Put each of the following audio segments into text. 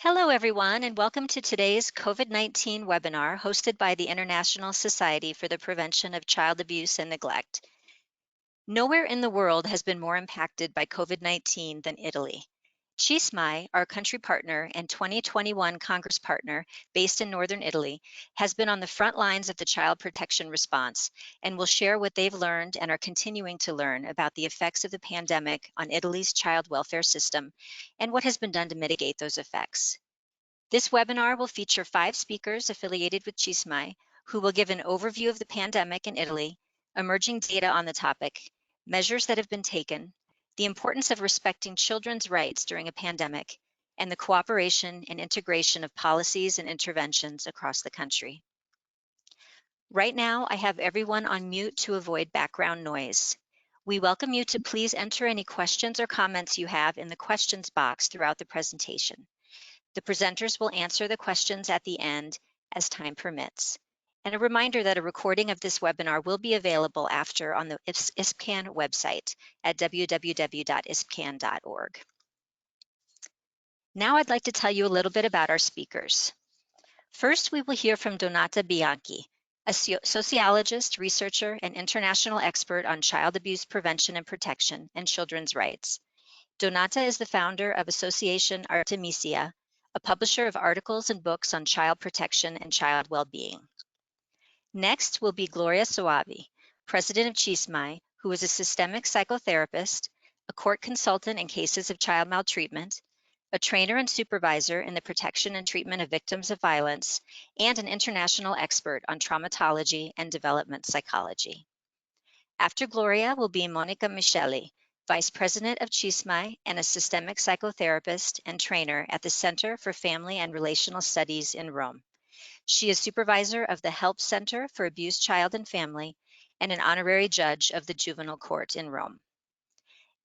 Hello, everyone, and welcome to today's COVID-19 webinar hosted by the International Society for the Prevention of Child Abuse and Neglect. Nowhere in the world has been more impacted by COVID-19 than Italy. CISMAI, our country partner and 2021 Congress partner based in Northern Italy, has been on the front lines of the child protection response and will share what they've learned and are continuing to learn about the effects of the pandemic on Italy's child welfare system and what has been done to mitigate those effects. This webinar will feature 5 speakers affiliated with CISMAI who will give an overview of the pandemic in Italy, emerging data on the topic, measures that have been taken, the importance of respecting children's rights during a pandemic, and the cooperation and integration of policies and interventions across the country. Right now, I have everyone on mute to avoid background noise. We welcome you to please enter any questions or comments you have in the questions box throughout the presentation. The presenters will answer the questions at the end as time permits. And a reminder that a recording of this webinar will be available after on the ISPCAN website at www.ispcan.org. Now I'd like to tell you a little bit about our speakers. First, we will hear from Donata Bianchi, a sociologist, researcher, and international expert on child abuse prevention and protection and children's rights. Donata is the founder of Association Artemisia, a publisher of articles and books on child protection and child well-being. Next will be Gloria Soavi, president of CISMAI, who is a systemic psychotherapist, a court consultant in cases of child maltreatment, a trainer and supervisor in the protection and treatment of victims of violence, and an international expert on traumatology and development psychology. After Gloria will be Monica Micheli, Vice President of CISMAI and a systemic psychotherapist and trainer at the Center for Family and Relational Studies in Rome. She is supervisor of the Help Center for Abused Child and Family and an honorary judge of the Juvenile Court in Rome.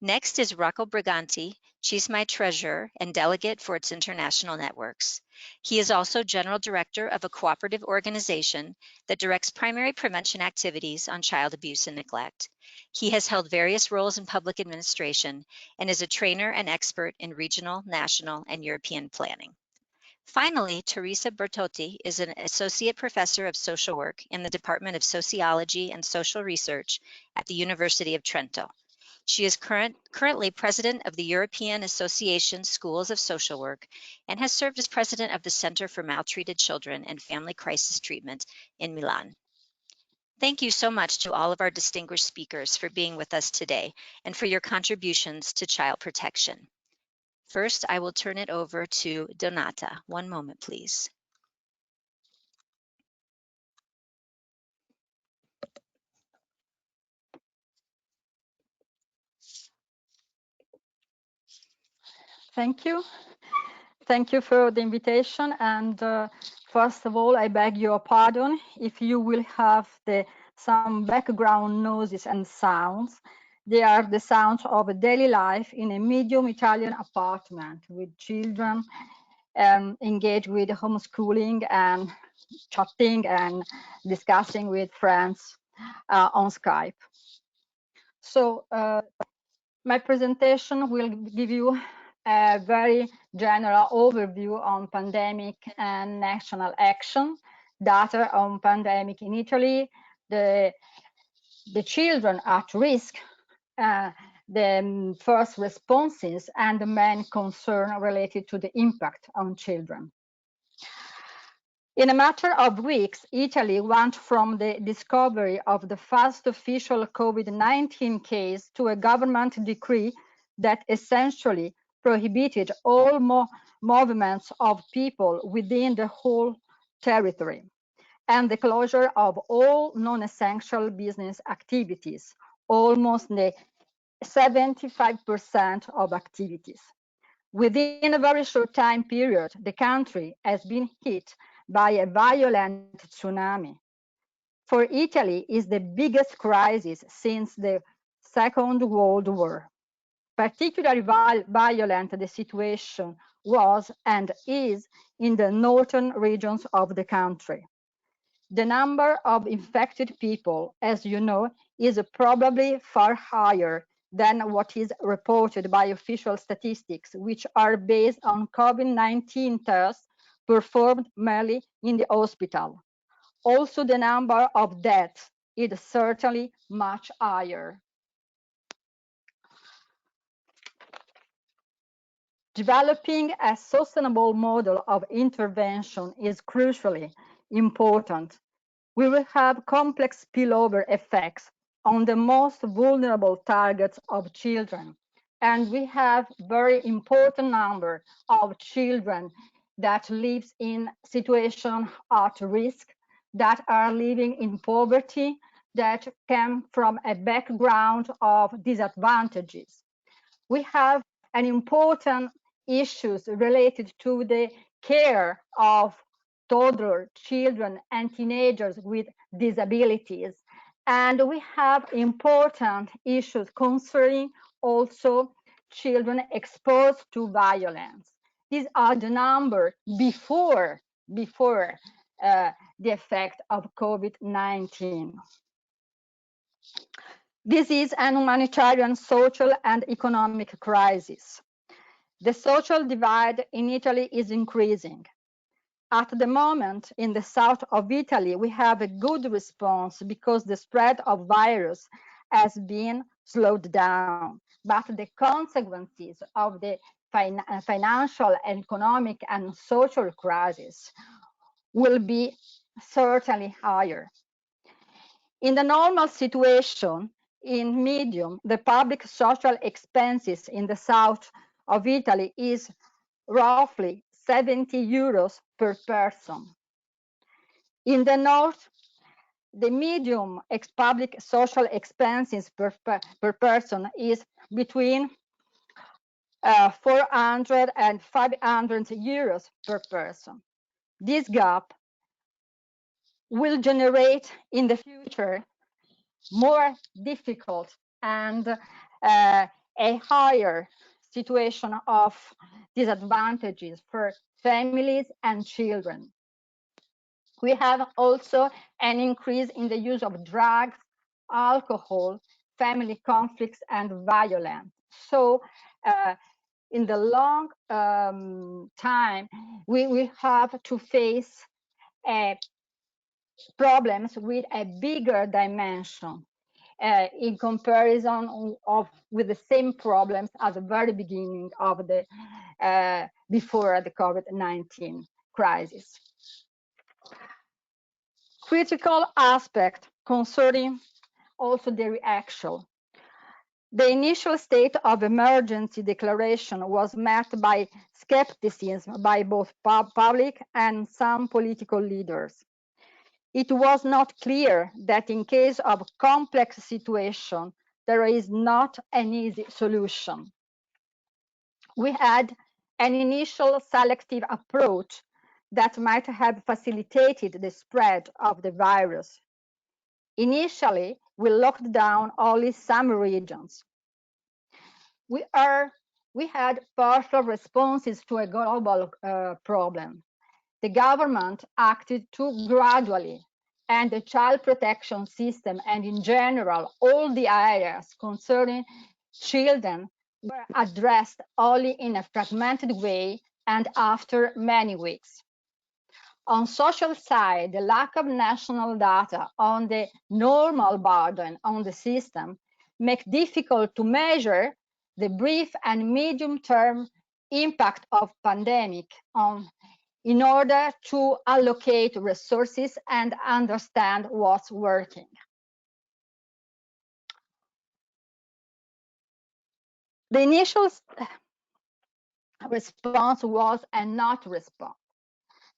Next is Rocco Briganti, CISMAI treasurer and delegate for its international networks. He is also general director of a cooperative organization that directs primary prevention activities on child abuse and neglect. He has held various roles in public administration and is a trainer and expert in regional, national, and European planning. Finally, Teresa Bertotti is an associate professor of social work in the Department of Sociology and Social Research at the University of Trento. She is currently president of the European Association Schools of Social Work and has served as president of the Center for Maltreated Children and Family Crisis Treatment in Milan. Thank you so much to all of our distinguished speakers for being with us today and for your contributions to child protection. First, I will turn it over to Donata. One moment, please. Thank you. Thank you for the invitation. And first of all, I beg your pardon if you will have some background noises and sounds. They are the sounds of a daily life in a medium Italian apartment with children engaged with homeschooling and chatting and discussing with friends on Skype. So my presentation will give you a very general overview on pandemic and national action, data on pandemic in Italy, the children at risk, the first responses, and the main concern related to the impact on children. In a matter of weeks, Italy went from the discovery of the first official COVID-19 case to a government decree that essentially prohibited all movements of people within the whole territory and the closure of all non-essential business activities, almost the 75% of activities. Within a very short time period, the country has been hit by a violent tsunami. For Italy, is the biggest crisis since the Second World War. Particularly violent the situation was and is in the northern regions of the country. The number of infected people, as you know, is probably far higher than what is reported by official statistics, which are based on COVID-19 tests performed merely in the hospital. Also, the number of deaths is certainly much higher. Developing a sustainable model of intervention is crucially important. We will have complex spillover effects on the most vulnerable targets of children. And we have very important number of children that lives in situations at risk, that are living in poverty, that come from a background of disadvantages. We have an important issues related to the care of toddler children and teenagers with disabilities. And we have important issues concerning also children exposed to violence. These are the number before the effect of COVID-19. This is an humanitarian, social, and economic crisis. The social divide in Italy is increasing. At the moment, in the south of Italy, we have a good response because the spread of virus has been slowed down. But the consequences of the financial, economic, and social crisis will be certainly higher. In the normal situation, in medium, the public social expenses in the south of Italy is roughly 70 euros per person. In the north, the medium public social expenses per person is between 400 and 500 euros per person. This gap will generate in the future more difficult and a higher situation of disadvantages for families and children. We have also an increase in the use of drugs, alcohol, family conflicts, and violence. So in the long time, we will have to face problems with a bigger dimension in comparison with the same problems at the very beginning of the before the COVID-19 crisis. Critical aspect concerning also the reaction. The initial state of emergency declaration was met by skepticism by both public and some political leaders. It was not clear that in case of complex situation, there is not an easy solution. We had an initial selective approach that might have facilitated the spread of the virus. Initially, we locked down only some regions. We had partial responses to a global problem. The government acted too gradually, and the child protection system and in general, all the areas concerning children were addressed only in a fragmented way and after many weeks. On social side, the lack of national data on the normal burden on the system make difficult to measure the brief and medium-term impact of pandemic in order to allocate resources and understand what's working. The initial response was a not response.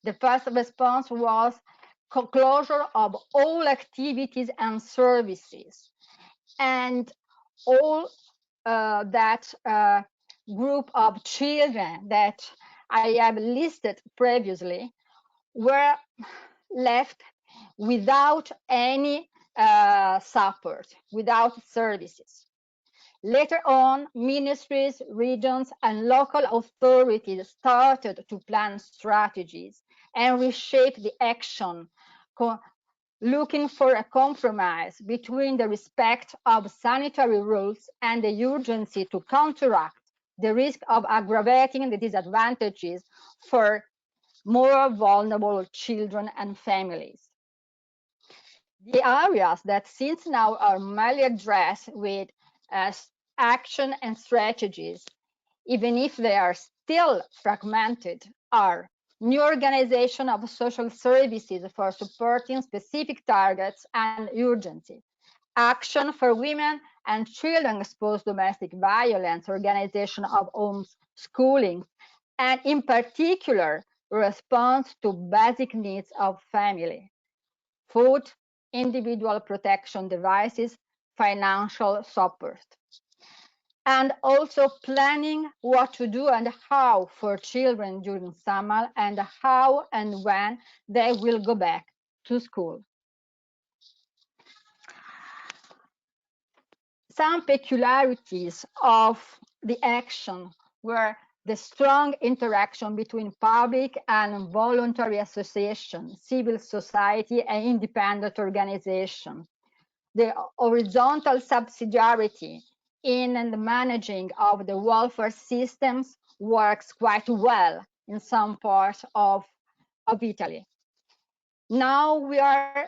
The first response was closure of all activities and services, and all that group of children that I have listed previously were left without any support, without services. Later on, ministries, regions, and local authorities started to plan strategies and reshape the action looking for a compromise between the respect of sanitary rules and the urgency to counteract the risk of aggravating the disadvantages for more vulnerable children and families. The areas that since now are mainly addressed with action and strategies, even if they are still fragmented, are new organization of social services for supporting specific targets and urgency, action for women and children exposed to domestic violence, organization of homes schooling, and in particular, response to basic needs of family, food, individual protection devices, financial support, and also planning what to do and how for children during summer and how and when they will go back to school. Some peculiarities of the action were the strong interaction between public and voluntary associations, civil society, and independent organizations. The horizontal subsidiarity in and managing of the welfare systems works quite well in some parts of Italy. Now we are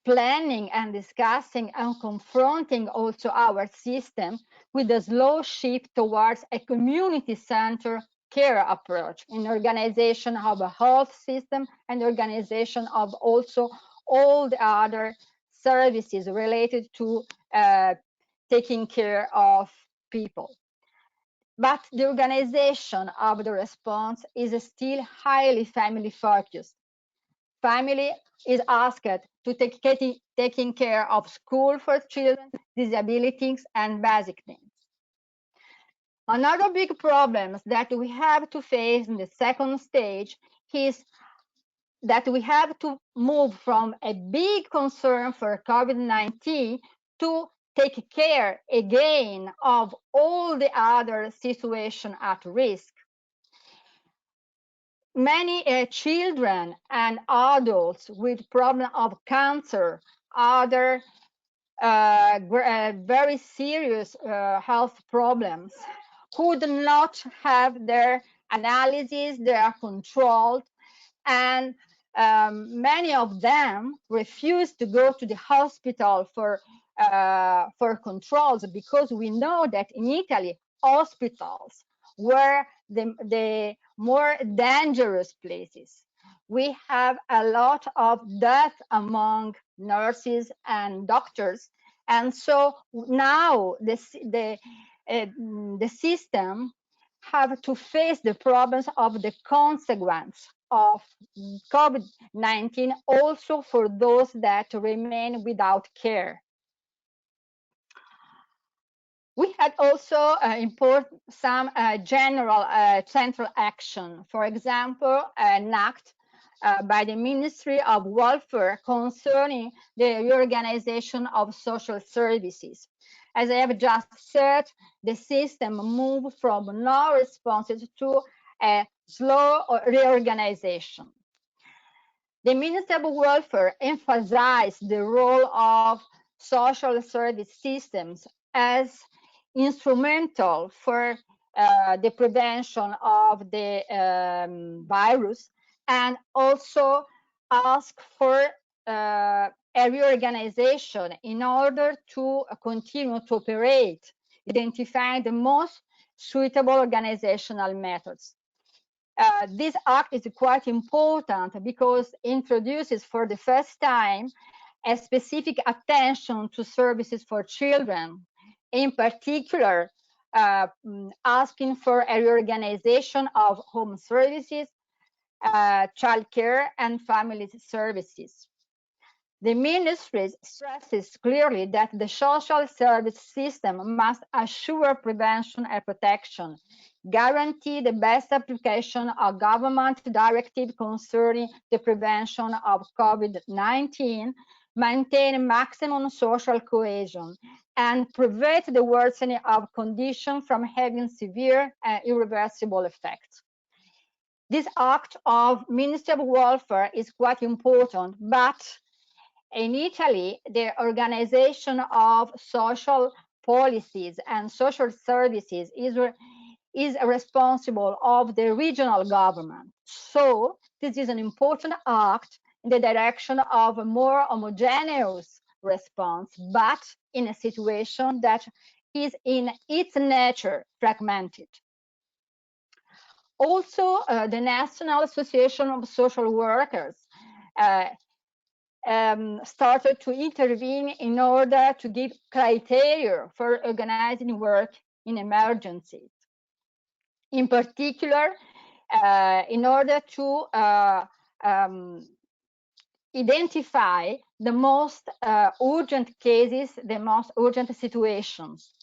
planning and discussing and confronting also our system with a slow shift towards a community-centered care approach in organization of a health system and organization of also all the other services related to taking care of people. But the organization of the response is still highly family focused. Family is asked to taking care of school for children, disabilities, and basic needs. Another big problem that we have to face in the second stage is that we have to move from a big concern for COVID-19 to take care again of all the other situations at risk. Many children and adults with problem of cancer, other very serious health problems, could not have their analyses, they are controlled, and many of them refuse to go to the hospital for controls, because we know that in Italy, hospitals were the more dangerous places. We have a lot of death among nurses and doctors, and so now the system have to face the problems of the consequence of COVID-19 also for those that remain without care. We had also some general central action. For example, an act by the Ministry of Welfare concerning the reorganization of social services. As I have just said, the system moved from no responses to a slow reorganization. The Ministry of Welfare emphasized the role of social service systems as instrumental for the prevention of the virus, and also asked for a reorganization in order to continue to operate, identifying the most suitable organizational methods. This act is quite important because it introduces for the first time a specific attention to services for children, in particular asking for a reorganization of home services, childcare, and family services. The ministry stresses clearly that the social service system must assure prevention and protection, guarantee the best application of government directive concerning the prevention of COVID-19, maintain maximum social cohesion, and prevent the worsening of conditions from having severe and irreversible effects. This act of Ministry of Welfare is quite important, but in Italy, the organization of social policies and social services is responsible of the regional government. So this is an important act in the direction of a more homogeneous response, but in a situation that is in its nature fragmented. Also, the National Association of Social Workers started to intervene in order to give criteria for organizing work in emergencies. In particular, in order to identify the most urgent cases, the most urgent situations.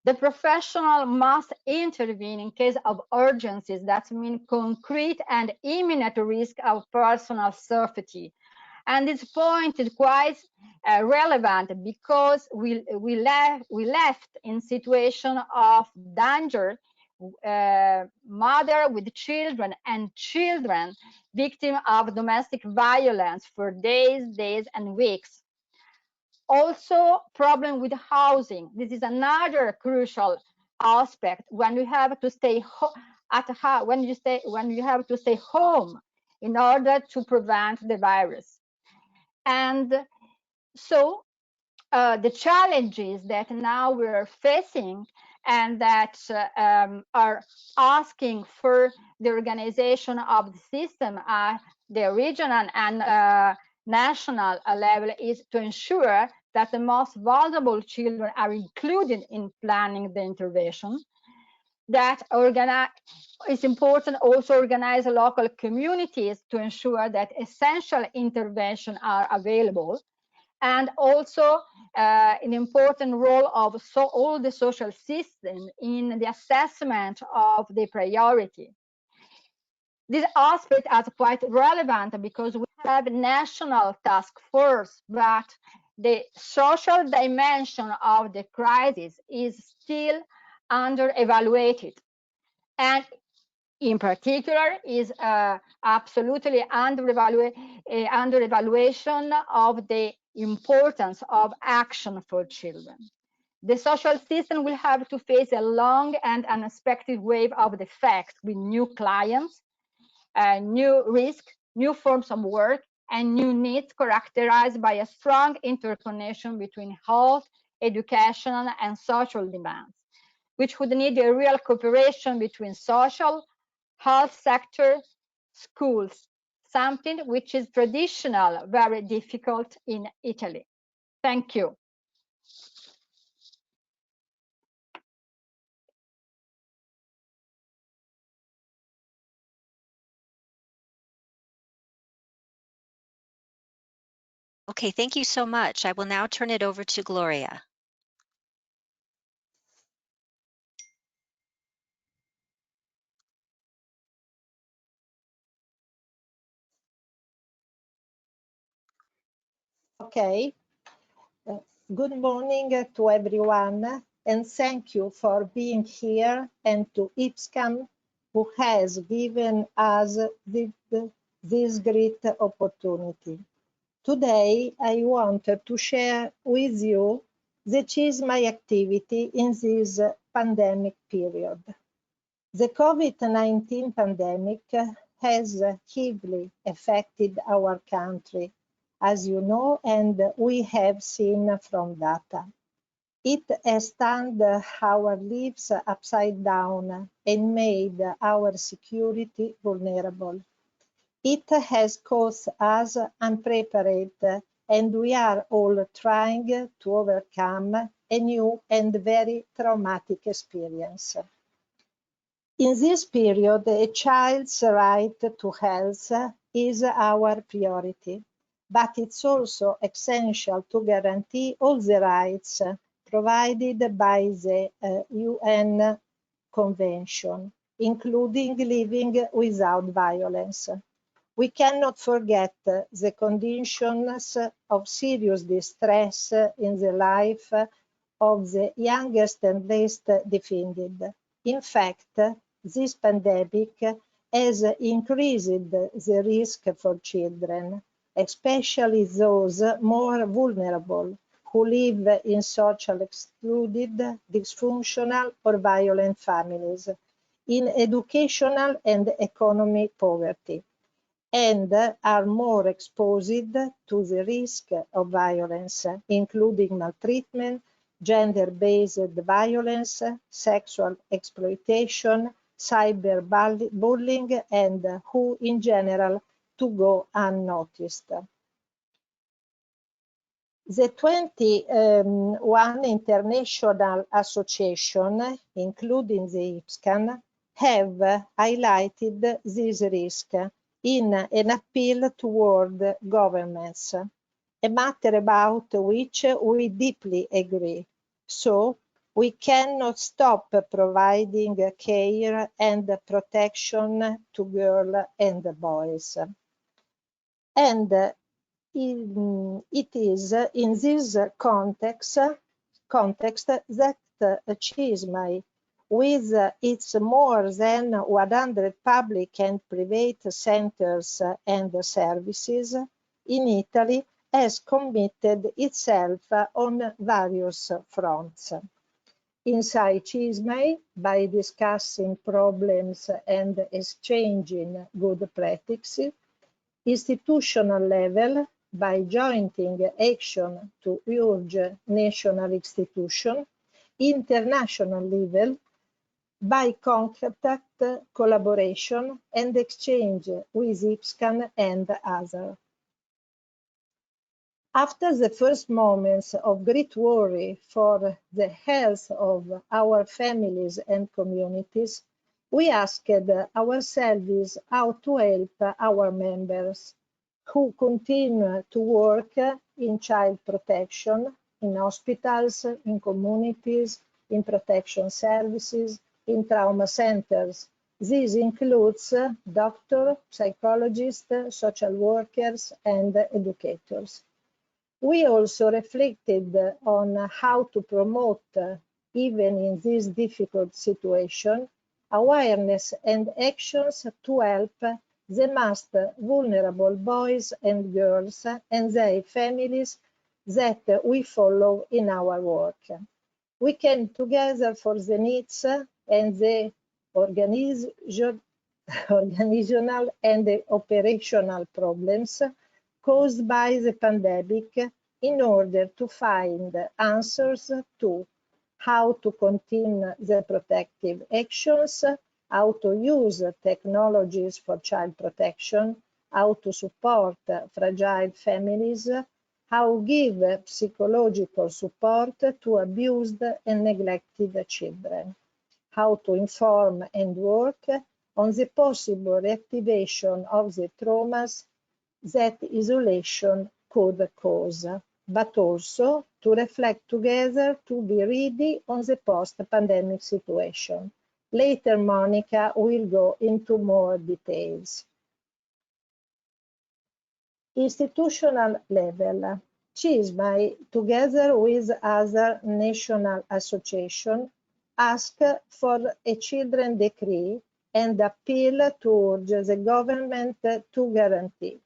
The professional must intervene in case of urgencies that mean concrete and imminent risk of personal safety. And this point is quite relevant because we left in situation of danger mother with children and children victim of domestic violence for days and weeks. Also, problem with housing. This is another crucial aspect when you have to stay when you have to stay home in order to prevent the virus. And so the challenges that now we're facing and that are asking for the organization of the system at the regional and national level is to ensure that the most vulnerable children are included in planning the intervention. That it's important also organize local communities to ensure that essential interventions are available, and also an important role of all the social system in the assessment of the priority. This aspect is quite relevant because we have a national task force, but the social dimension of the crisis is still under evaluated, and in particular is absolutely under evaluation of the importance of action for children. The social system will have to face a long and unexpected wave of defects with new clients, new risks, new forms of work, and new needs characterized by a strong interconnection between health, educational, and social demands, which would need a real cooperation between social, health sector, schools, something which is traditional, very difficult in Italy. Thank you. Okay, thank you so much. I will now turn it over to Gloria. Okay. Good morning to everyone, and thank you for being here, and to IPSCAM, who has given us this great opportunity. Today, I wanted to share with you that is my activity in this pandemic period. The COVID-19 pandemic has heavily affected our country, as you know, and we have seen from data. It has turned our lives upside down and made our security vulnerable. It has caused us unprepared, and we are all trying to overcome a new and very traumatic experience. In this period, a child's right to health is our priority, but it's also essential to guarantee all the rights provided by the UN Convention, including living without violence. We cannot forget the conditions of serious distress in the life of the youngest and least defended. In fact, this pandemic has increased the risk for children, especially those more vulnerable who live in social excluded, dysfunctional or violent families, in educational and economic poverty, and are more exposed to the risk of violence, including maltreatment, gender-based violence, sexual exploitation, cyberbullying, and who in general to go unnoticed. The 21 international associations, including the IPSCAN, have highlighted this risk in an appeal toward governments, a matter about which we deeply agree. So, we cannot stop providing care and protection to girls and boys. And it is in this context that CISMAI, with its more than 100 public and private centers and services in Italy, has committed itself on various fronts. Inside CISMAI, by discussing problems and exchanging good practices, institutional level, by joining action to urge national institutions, international level, by contact, collaboration, and exchange with IPSCAN and others. After the first moments of great worry for the health of our families and communities, we asked ourselves how to help our members who continue to work in child protection, in hospitals, in communities, in protection services, in trauma centers. This includes doctors, psychologists, social workers, and educators. We also reflected on how to promote, even in this difficult situation, awareness and actions to help the most vulnerable boys and girls and their families that we follow in our work. We came together for the needs and the organizational and the operational problems caused by the pandemic in order to find answers to how to continue the protective actions, how to use technologies for child protection, how to support fragile families, how give psychological support to abused and neglected children, how to inform and work on the possible reactivation of the traumas that isolation could cause, but also to reflect together to be ready on the post-pandemic situation. Later, Monica will go into more details. Institutional level. CISMAI, together with other national associations, ask for a children decree and appeal to urge the government to guarantee: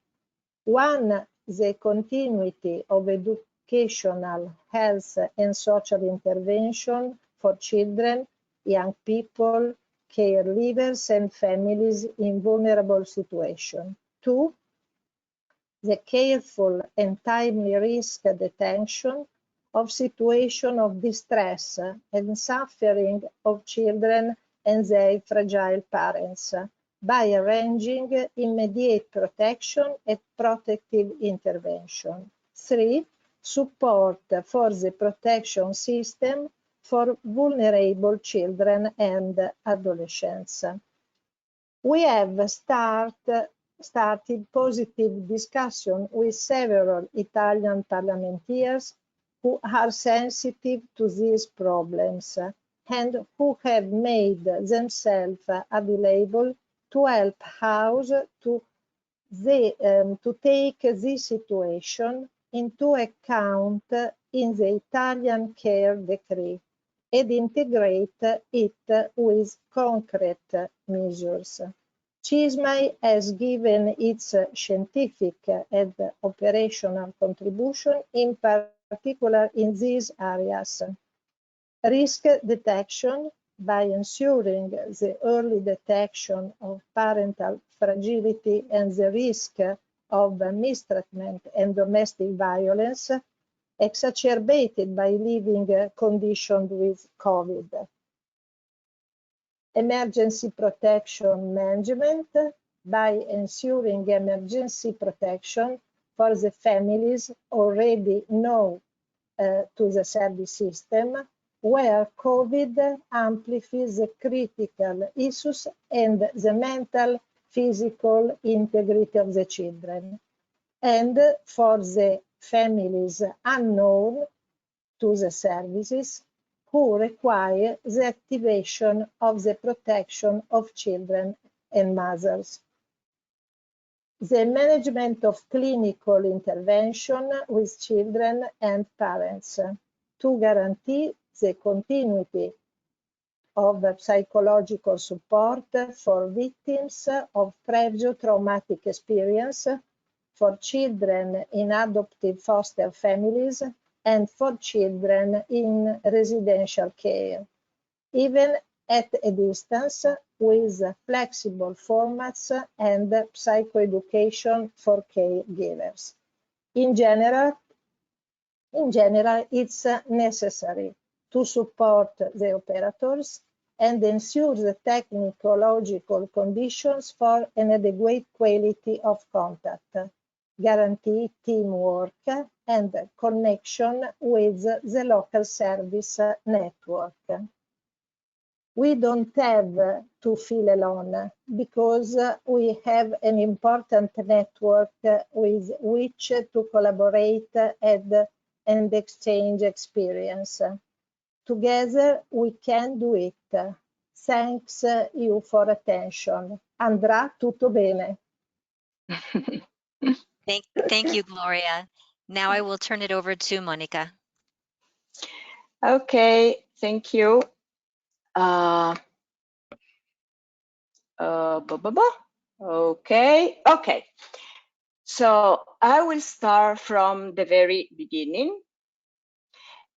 1. The continuity of educational, health and social intervention for children, young people, caregivers and families in vulnerable situations. 2. The careful and timely risk detection of situations of distress and suffering of children and their fragile parents, by arranging immediate protection and protective intervention. 3. Support for the protection system for vulnerable children and adolescents. We have started positive discussion with several Italian parliamentarians who are sensitive to these problems and who have made themselves available to help us to take this situation into account in the Italian care decree and integrate it with concrete measures. CISMAI has given its scientific and operational contribution, in particular in these areas. Risk detection, by ensuring the early detection of parental fragility and the risk of mistreatment and domestic violence, exacerbated by living conditions with COVID. Emergency protection management, by ensuring emergency protection for the families already known to the service system, where COVID amplifies the critical issues and the mental, physical integrity of the children, and for the families unknown to the services who require the activation of the protection of children and mothers. The management of clinical intervention with children and parents to guarantee the continuity of psychological support for victims of previous traumatic experience, for children in adoptive foster families, and for children in residential care, even at a distance, with flexible formats and psychoeducation for caregivers. In general, it's necessary to support the operators and ensure the technological conditions for an adequate quality of contact, guarantee teamwork and connection with the local service network. We don't have to feel alone because we have an important network with which to collaborate and exchange experience. Together we can do it. Thanks you for attention. Andrà tutto bene? Thank you, Gloria. Now I will turn it over to Monica. Okay, thank you. Okay. So I will start from the very beginning.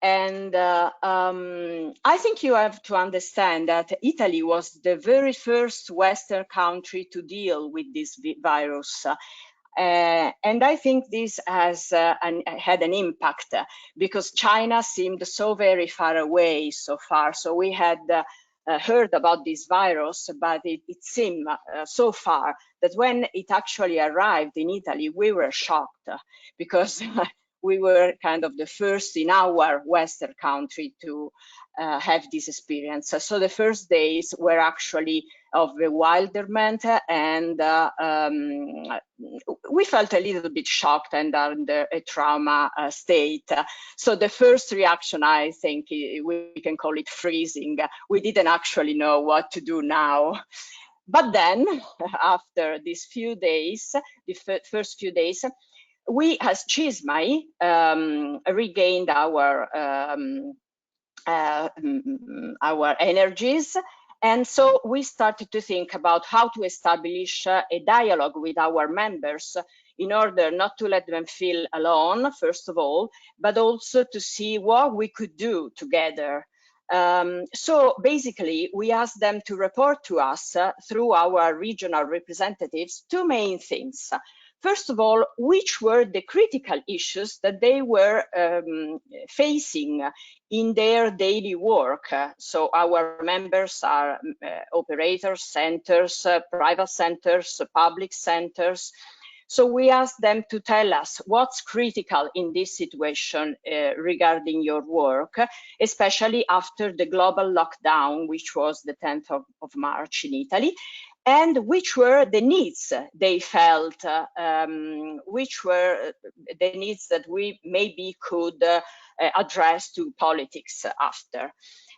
And I think you have to understand that Italy was the very first Western country to deal with this virus. And I think this has had an impact because China seemed so very far away so far. So we had heard about this virus, but it seemed so far that when it actually arrived in Italy, we were shocked because we were kind of the first in our Western country to have this experience. So the first days were actually of bewilderment, and we felt a little bit shocked and under a trauma state. So the first reaction, I think we can call it freezing. We didn't actually know what to do now. But then after these few days, the first few days, we as CISMAI regained our energies. And so we started to think about how to establish a dialogue with our members in order not to let them feel alone, first of all, but also to see what we could do together. So basically, we asked them to report to us through our regional representatives two main things. First of all, which were the critical issues that they were facing in their daily work. So our members are operators, centers, private centers, public centers. So we asked them to tell us what's critical in this situation regarding your work, especially after the global lockdown, which was the 10th of March in Italy. And which were the needs they felt, which were the needs that we maybe could address to politics after.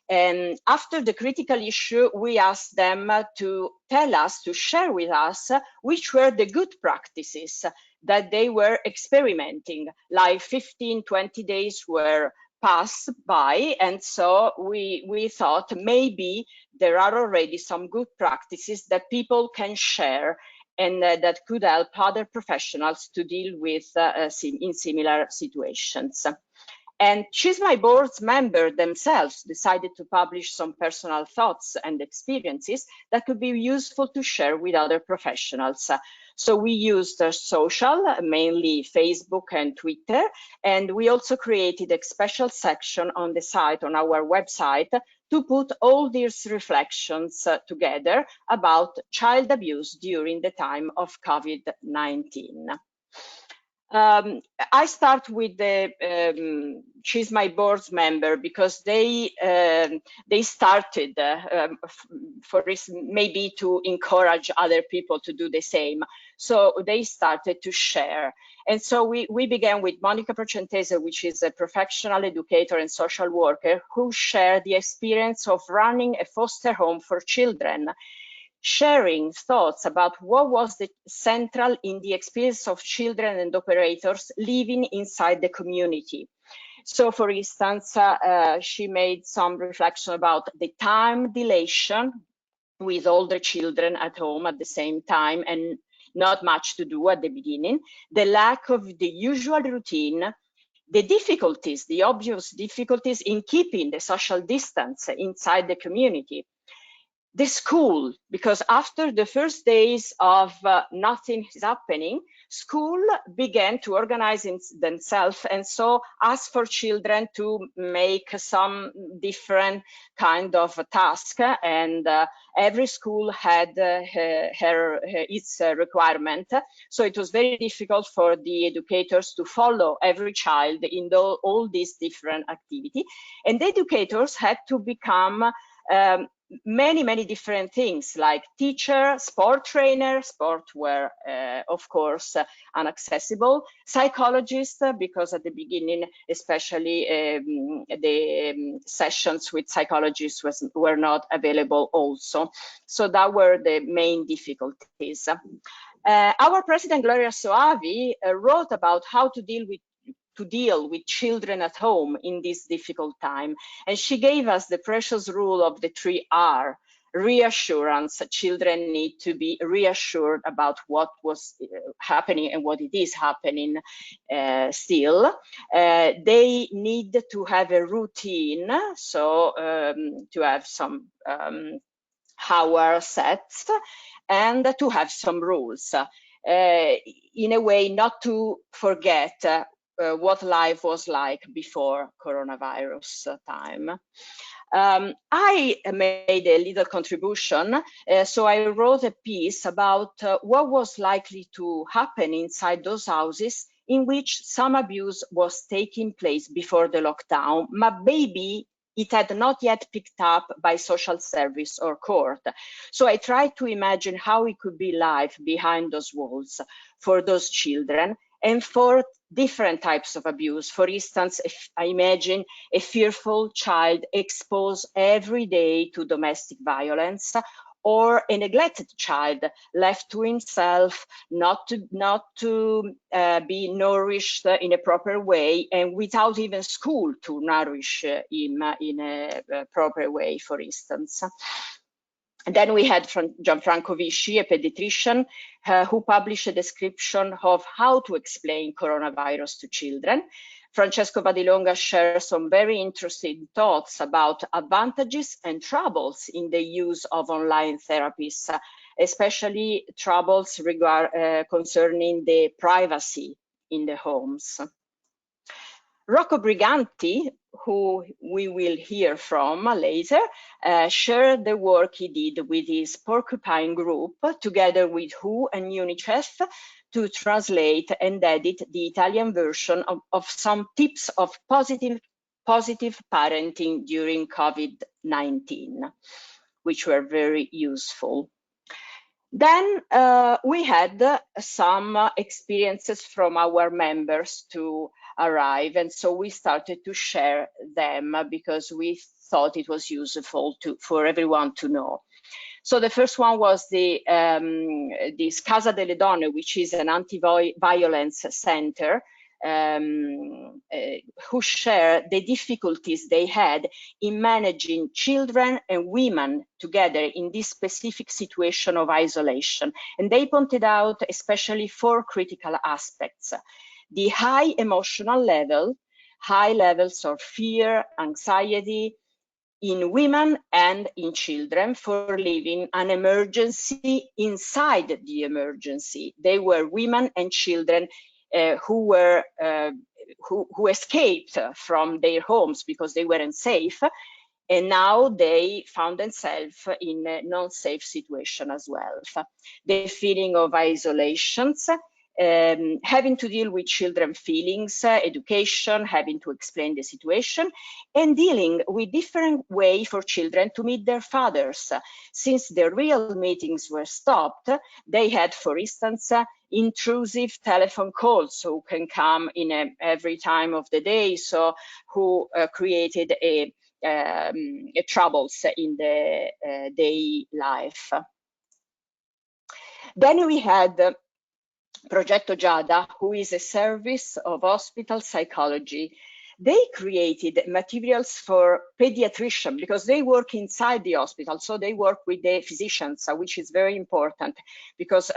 And after the critical issue, we asked them to tell us, to share with us, which were the good practices that they were experimenting, like 15, 20 days were pass by, and so we thought maybe there are already some good practices that people can share and that could help other professionals to deal with in similar situations. And She's My Board's members themselves decided to publish some personal thoughts and experiences that could be useful to share with other professionals. So we used social, mainly Facebook and Twitter, and we also created a special section on the site, on our website, to put all these reflections together about child abuse during the time of COVID-19. I start with the She's My Board's member because they started for this, maybe to encourage other people to do the same. So they started to share. And so we began with Monica Procentese, which is a professional educator and social worker who shared the experience of running a foster home for children, sharing thoughts about what was the central in the experience of children and operators living inside the community. So, for instance, she made some reflection about the time dilation with older children at home at the same time and not much to do at the beginning, the lack of the usual routine, the difficulties, the obvious difficulties in keeping the social distance inside the community, the school, because after the first days of nothing is happening, school began to organize themselves and so asked for children to make some different kind of task, and every school had its requirement. So it was very difficult for the educators to follow every child in all these different activities, and the educators had to become many different things, like teacher, sport trainer. Sport were of course inaccessible, psychologist, because at the beginning especially the sessions with psychologists were not available also. So that were the main difficulties. Our president Gloria Soavi wrote about how to deal with children at home in this difficult time. And she gave us the precious rule of the 3R, reassurance. Children need to be reassured about what was happening and what it is happening still. They need to have a routine, so to have some hour sets and to have some rules. In a way, not to forget what life was like before coronavirus time. I made a little contribution, so I wrote a piece about what was likely to happen inside those houses in which some abuse was taking place before the lockdown, but maybe it had not yet picked up by social service or court. So I tried to imagine how it could be life behind those walls for those children and for different types of abuse. For instance, if I imagine a fearful child exposed every day to domestic violence, or a neglected child left to himself, not to be nourished in a proper way, and without even school to nourish him in a proper way, for instance. And then we had Gianfranco Visci, a pediatrician, who published a description of how to explain coronavirus to children. Francesco Badilonga shares some very interesting thoughts about advantages and troubles in the use of online therapies, especially troubles concerning the privacy in the homes. Rocco Briganti, who we will hear from later, shared the work he did with his Porcupine group, together with WHO and UNICEF, to translate and edit the Italian version of some tips of positive parenting during COVID-19, which were very useful. Then we had some experiences from our members to arrive, and so we started to share them because we thought it was useful for everyone to know. So the first one was this Casa delle Donne, which is an anti-violence center who share the difficulties they had in managing children and women together in this specific situation of isolation. And they pointed out especially 4 critical aspects: the high emotional level, high levels of fear, anxiety in women and in children for living an emergency inside the emergency. They were women and children who escaped from their homes because they weren't safe, and now they found themselves in a non-safe situation as well. The feeling of isolation, having to deal with children's feelings, education, having to explain the situation, and dealing with different ways for children to meet their fathers. Since the real meetings were stopped, they had, for instance, intrusive telephone calls who can come in every time of the day, so who created troubles in the day life. Then we had Progetto Giada, who is a service of hospital psychology. They created materials for pediatricians because they work inside the hospital, so they work with the physicians, which is very important because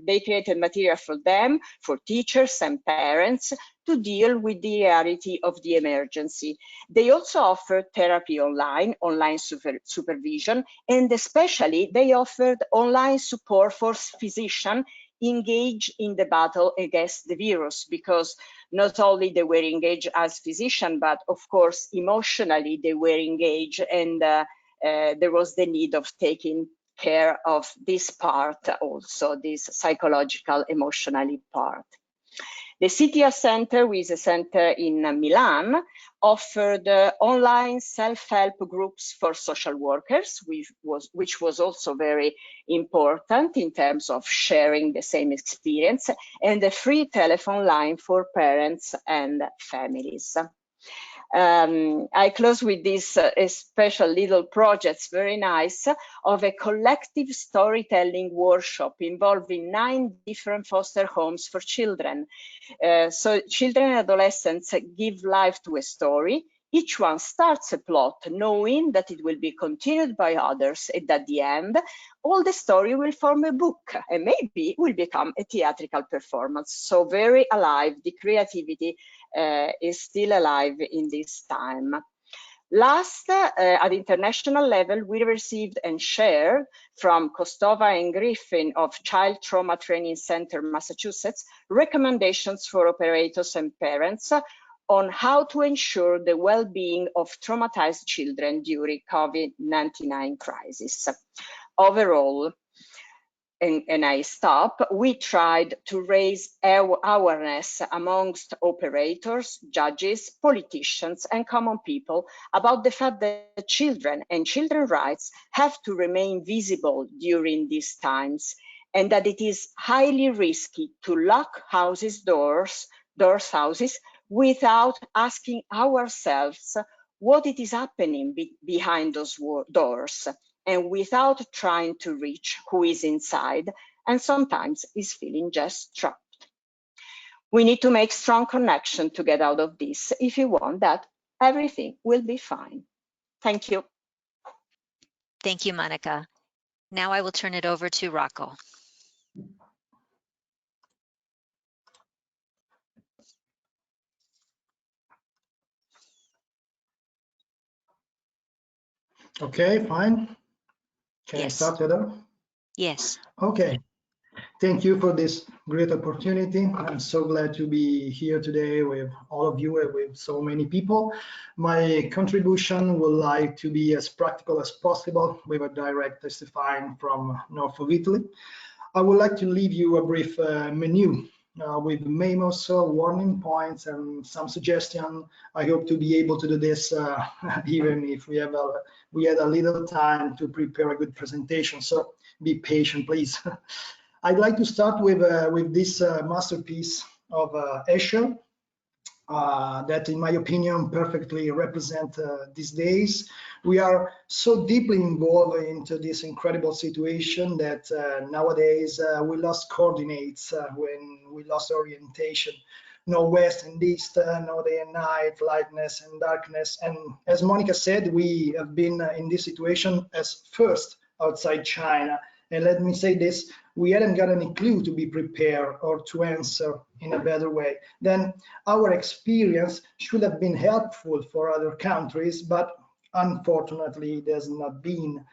they created material for them, for teachers and parents to deal with the reality of the emergency. They also offered therapy online supervision, and especially they offered online support for physicians engaged in the battle against the virus, because not only they were engaged as physicians, but of course emotionally they were engaged, and there was the need of taking care of this part also, this psychological, emotionally part. The CTA Center, which is a center in Milan, offered online self-help groups for social workers, which was also very important in terms of sharing the same experience, and a free telephone line for parents and families. I close with this special little projects, very nice, of a collective storytelling workshop involving 9 different foster homes for children. So children and adolescents give life to a story. Each one starts a plot knowing that it will be continued by others, and at the end, all the story will form a book and maybe will become a theatrical performance. So very alive, the creativity is still alive in this time. Last, at international level, we received and shared from Kostova and Griffin of Child Trauma Training Center, Massachusetts, recommendations for operators and parents on how to ensure the well-being of traumatized children during COVID-19 crisis. Overall, and I stop, we tried to raise awareness amongst operators, judges, politicians, and common people about the fact that children and children's rights have to remain visible during these times, and that it is highly risky to lock houses' doors without asking ourselves what it is happening behind those doors, and without trying to reach who is inside and sometimes is feeling just trapped. We need to make strong connection to get out of this if you want that everything will be fine. Thank you. Thank you, Monica. Now I will turn it over to Rocco. Okay, fine. Can Yes. I start, Heather? Yes. Okay. Thank you for this great opportunity. I'm so glad to be here today with all of you and with so many people. My contribution would like to be as practical as possible with a direct testifying from north of Italy. I would like to leave you a brief menu with memos, warning points, and some suggestion. I hope to be able to do this even if we had a little time to prepare a good presentation. So be patient, please. I'd like to start with this masterpiece of Escher that, in my opinion, perfectly represent these days. We are so deeply involved into this incredible situation that nowadays we lost coordinates when we lost orientation. no west and east, no day and night, lightness and darkness. And as Monica said, we have been in this situation as first outside China. And let me say this, we hadn't got any clue to be prepared or to answer in a better way. Then our experience should have been helpful for other countries, but unfortunately it has not been.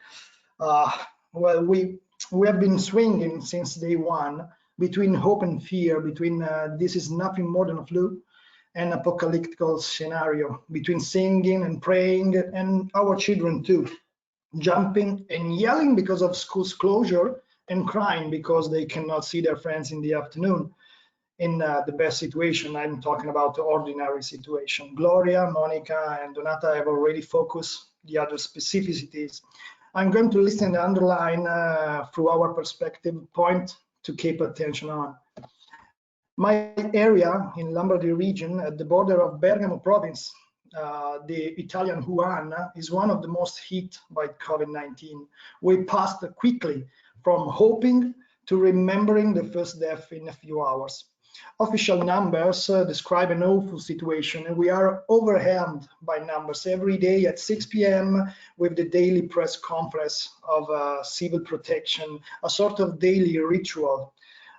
Well, we have been swinging since day one between hope and fear, between this is nothing more than a flu and apocalyptic scenario, between singing and praying, and our children too, jumping and yelling because of school's closure and crying because they cannot see their friends in the afternoon. In the best situation, I'm talking about the ordinary situation. Gloria, Monica, and Donata have already focused the other specificities. I'm going to listen and underline through our perspective point to keep attention on. My area in Lombardy region at the border of Bergamo province, the Italian Wuhan, is one of the most hit by COVID-19. We passed quickly from hoping to remembering the first death in a few hours. Official numbers describe an awful situation, and we are overwhelmed by numbers every day at 6 p.m. with the daily press conference of civil protection, a sort of daily ritual.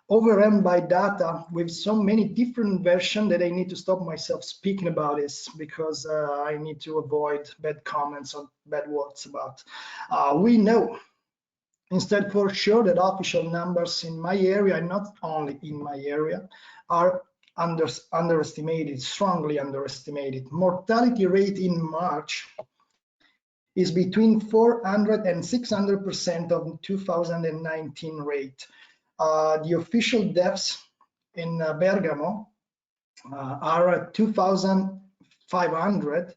Overwhelmed by data with so many different versions that I need to stop myself speaking about this because I need to avoid bad comments or bad words about. We know instead for sure that official numbers in my area, and not only in my area, are underestimated, strongly underestimated. Mortality rate in March is between 400 and 600% of 2019 rate. The official deaths in Bergamo are 2,500,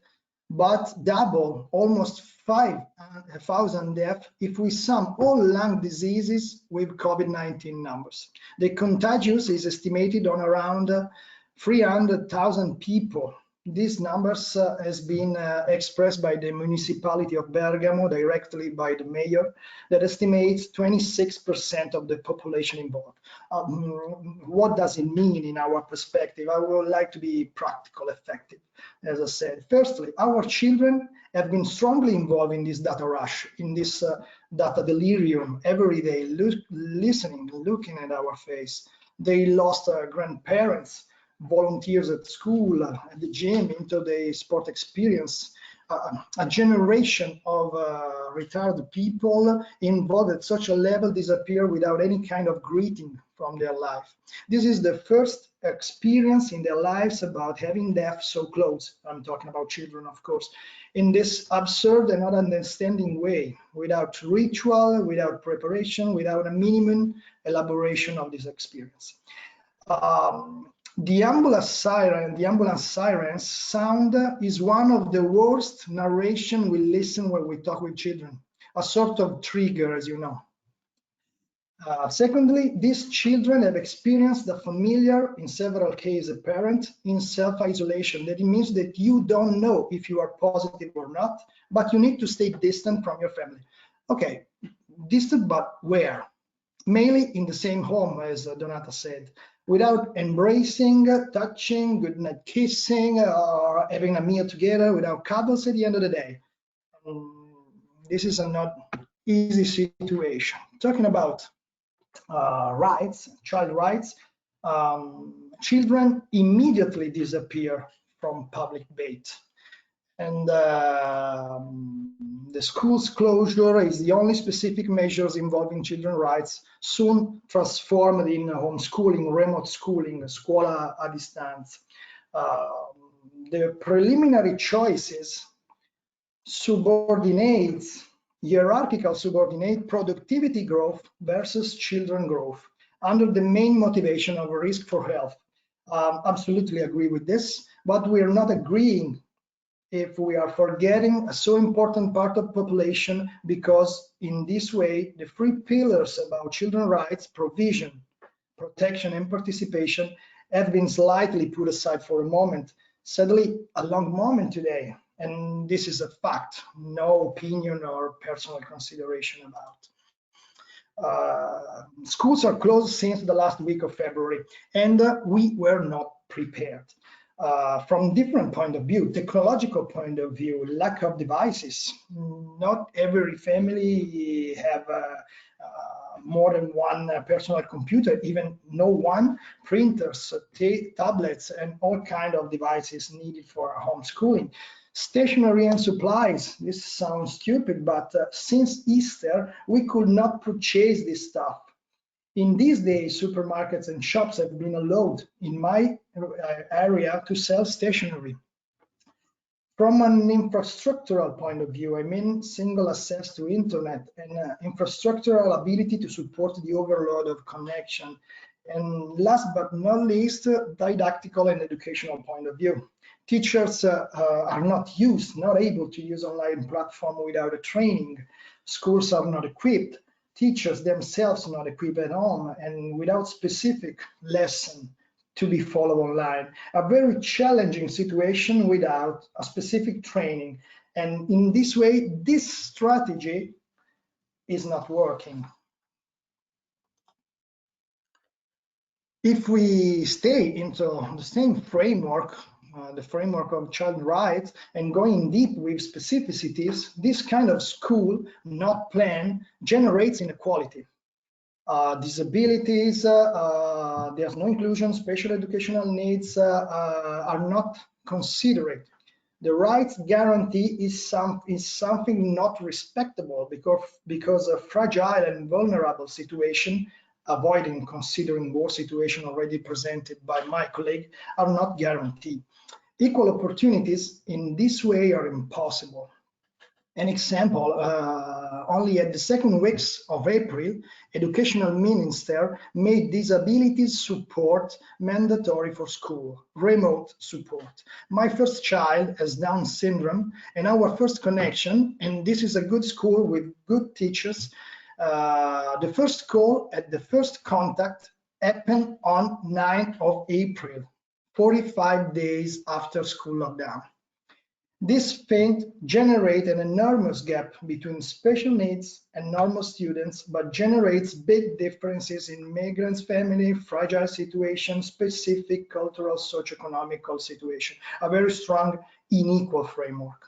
but double, almost 5,000 deaths if we sum all lung diseases with COVID-19 numbers. The contagious is estimated on around 300,000 people. These numbers has been expressed by the municipality of Bergamo directly by the mayor that estimates 26% of the population involved. What does it mean in our perspective? I would like to be practical, effective, as I said. Firstly, our children have been strongly involved in this data rush, in this data delirium every day, listening, looking at our face. They lost grandparents, volunteers at school, at the gym, into the sport experience. A generation of retired people involved at such a level disappear without any kind of greeting from their life. This is the first experience in their lives about having death so close. I'm talking about children, of course, in this absurd and ununderstanding way, without ritual, without preparation, without a minimum elaboration of this experience. The ambulance sirens sound is one of the worst narration we listen when we talk with children, a sort of trigger, as you know. Secondly, these children have experienced the familiar, in several cases apparent, in self-isolation. That it means that you don't know if you are positive or not, but you need to stay distant from your family. Okay, distant, but where? Mainly in the same home, as Donata said, without embracing, touching, goodnight kissing, or having a meal together, without cuddles at the end of the day. This is a not easy situation. Talking about rights, child rights, children immediately disappear from public debate. And the school's closure is the only specific measures involving children's rights, soon transformed in homeschooling, remote schooling, scuola a distanza. The preliminary choices subordinates, hierarchical subordinate productivity growth versus children growth under the main motivation of risk for health. Absolutely agree with this, but we are not agreeing if we are forgetting a so important part of population, because in this way, the three pillars about children's rights, provision, protection, and participation have been slightly put aside for a moment. Sadly, a long moment today, and this is a fact, no opinion or personal consideration about. Schools are closed since the last week of February, and we were not prepared. From different point of view, technological point of view, lack of devices. Not every family have more than one personal computer, even no one, printers, tablets, and all kind of devices needed for homeschooling. Stationery and supplies. This sounds stupid, but since Easter, we could not purchase this stuff. In these days, supermarkets and shops have been allowed in my area to sell stationery. From an infrastructural point of view, I mean single access to internet and infrastructural ability to support the overload of connection. And last but not least, didactical and educational point of view. Teachers are not able to use online platform without a training. Schools are not equipped. Teachers themselves not equipped at home and without specific lesson to be followed online. A very challenging situation without a specific training. And in this way, this strategy is not working. If we stay into the same framework, the framework of child rights, and going deep with specificities, this kind of school, not planned, generates inequality. Disabilities, there's no inclusion, special educational needs are not considered. The rights guarantee is something not respectable because a fragile and vulnerable situation, avoiding considering war situation already presented by my colleague, are not guaranteed. Equal opportunities in this way are impossible. An example, only at the second weeks of April, Educational Minister made disabilities support mandatory for school, remote support. My first child has Down syndrome, and our first connection, and this is a good school with good teachers, the first call at the first contact happened on 9th of April, 45 days after school lockdown. This fact generates an enormous gap between special needs and normal students, but generates big differences in migrants' family, fragile situation, specific cultural, socioeconomical situation, a very strong, unequal framework.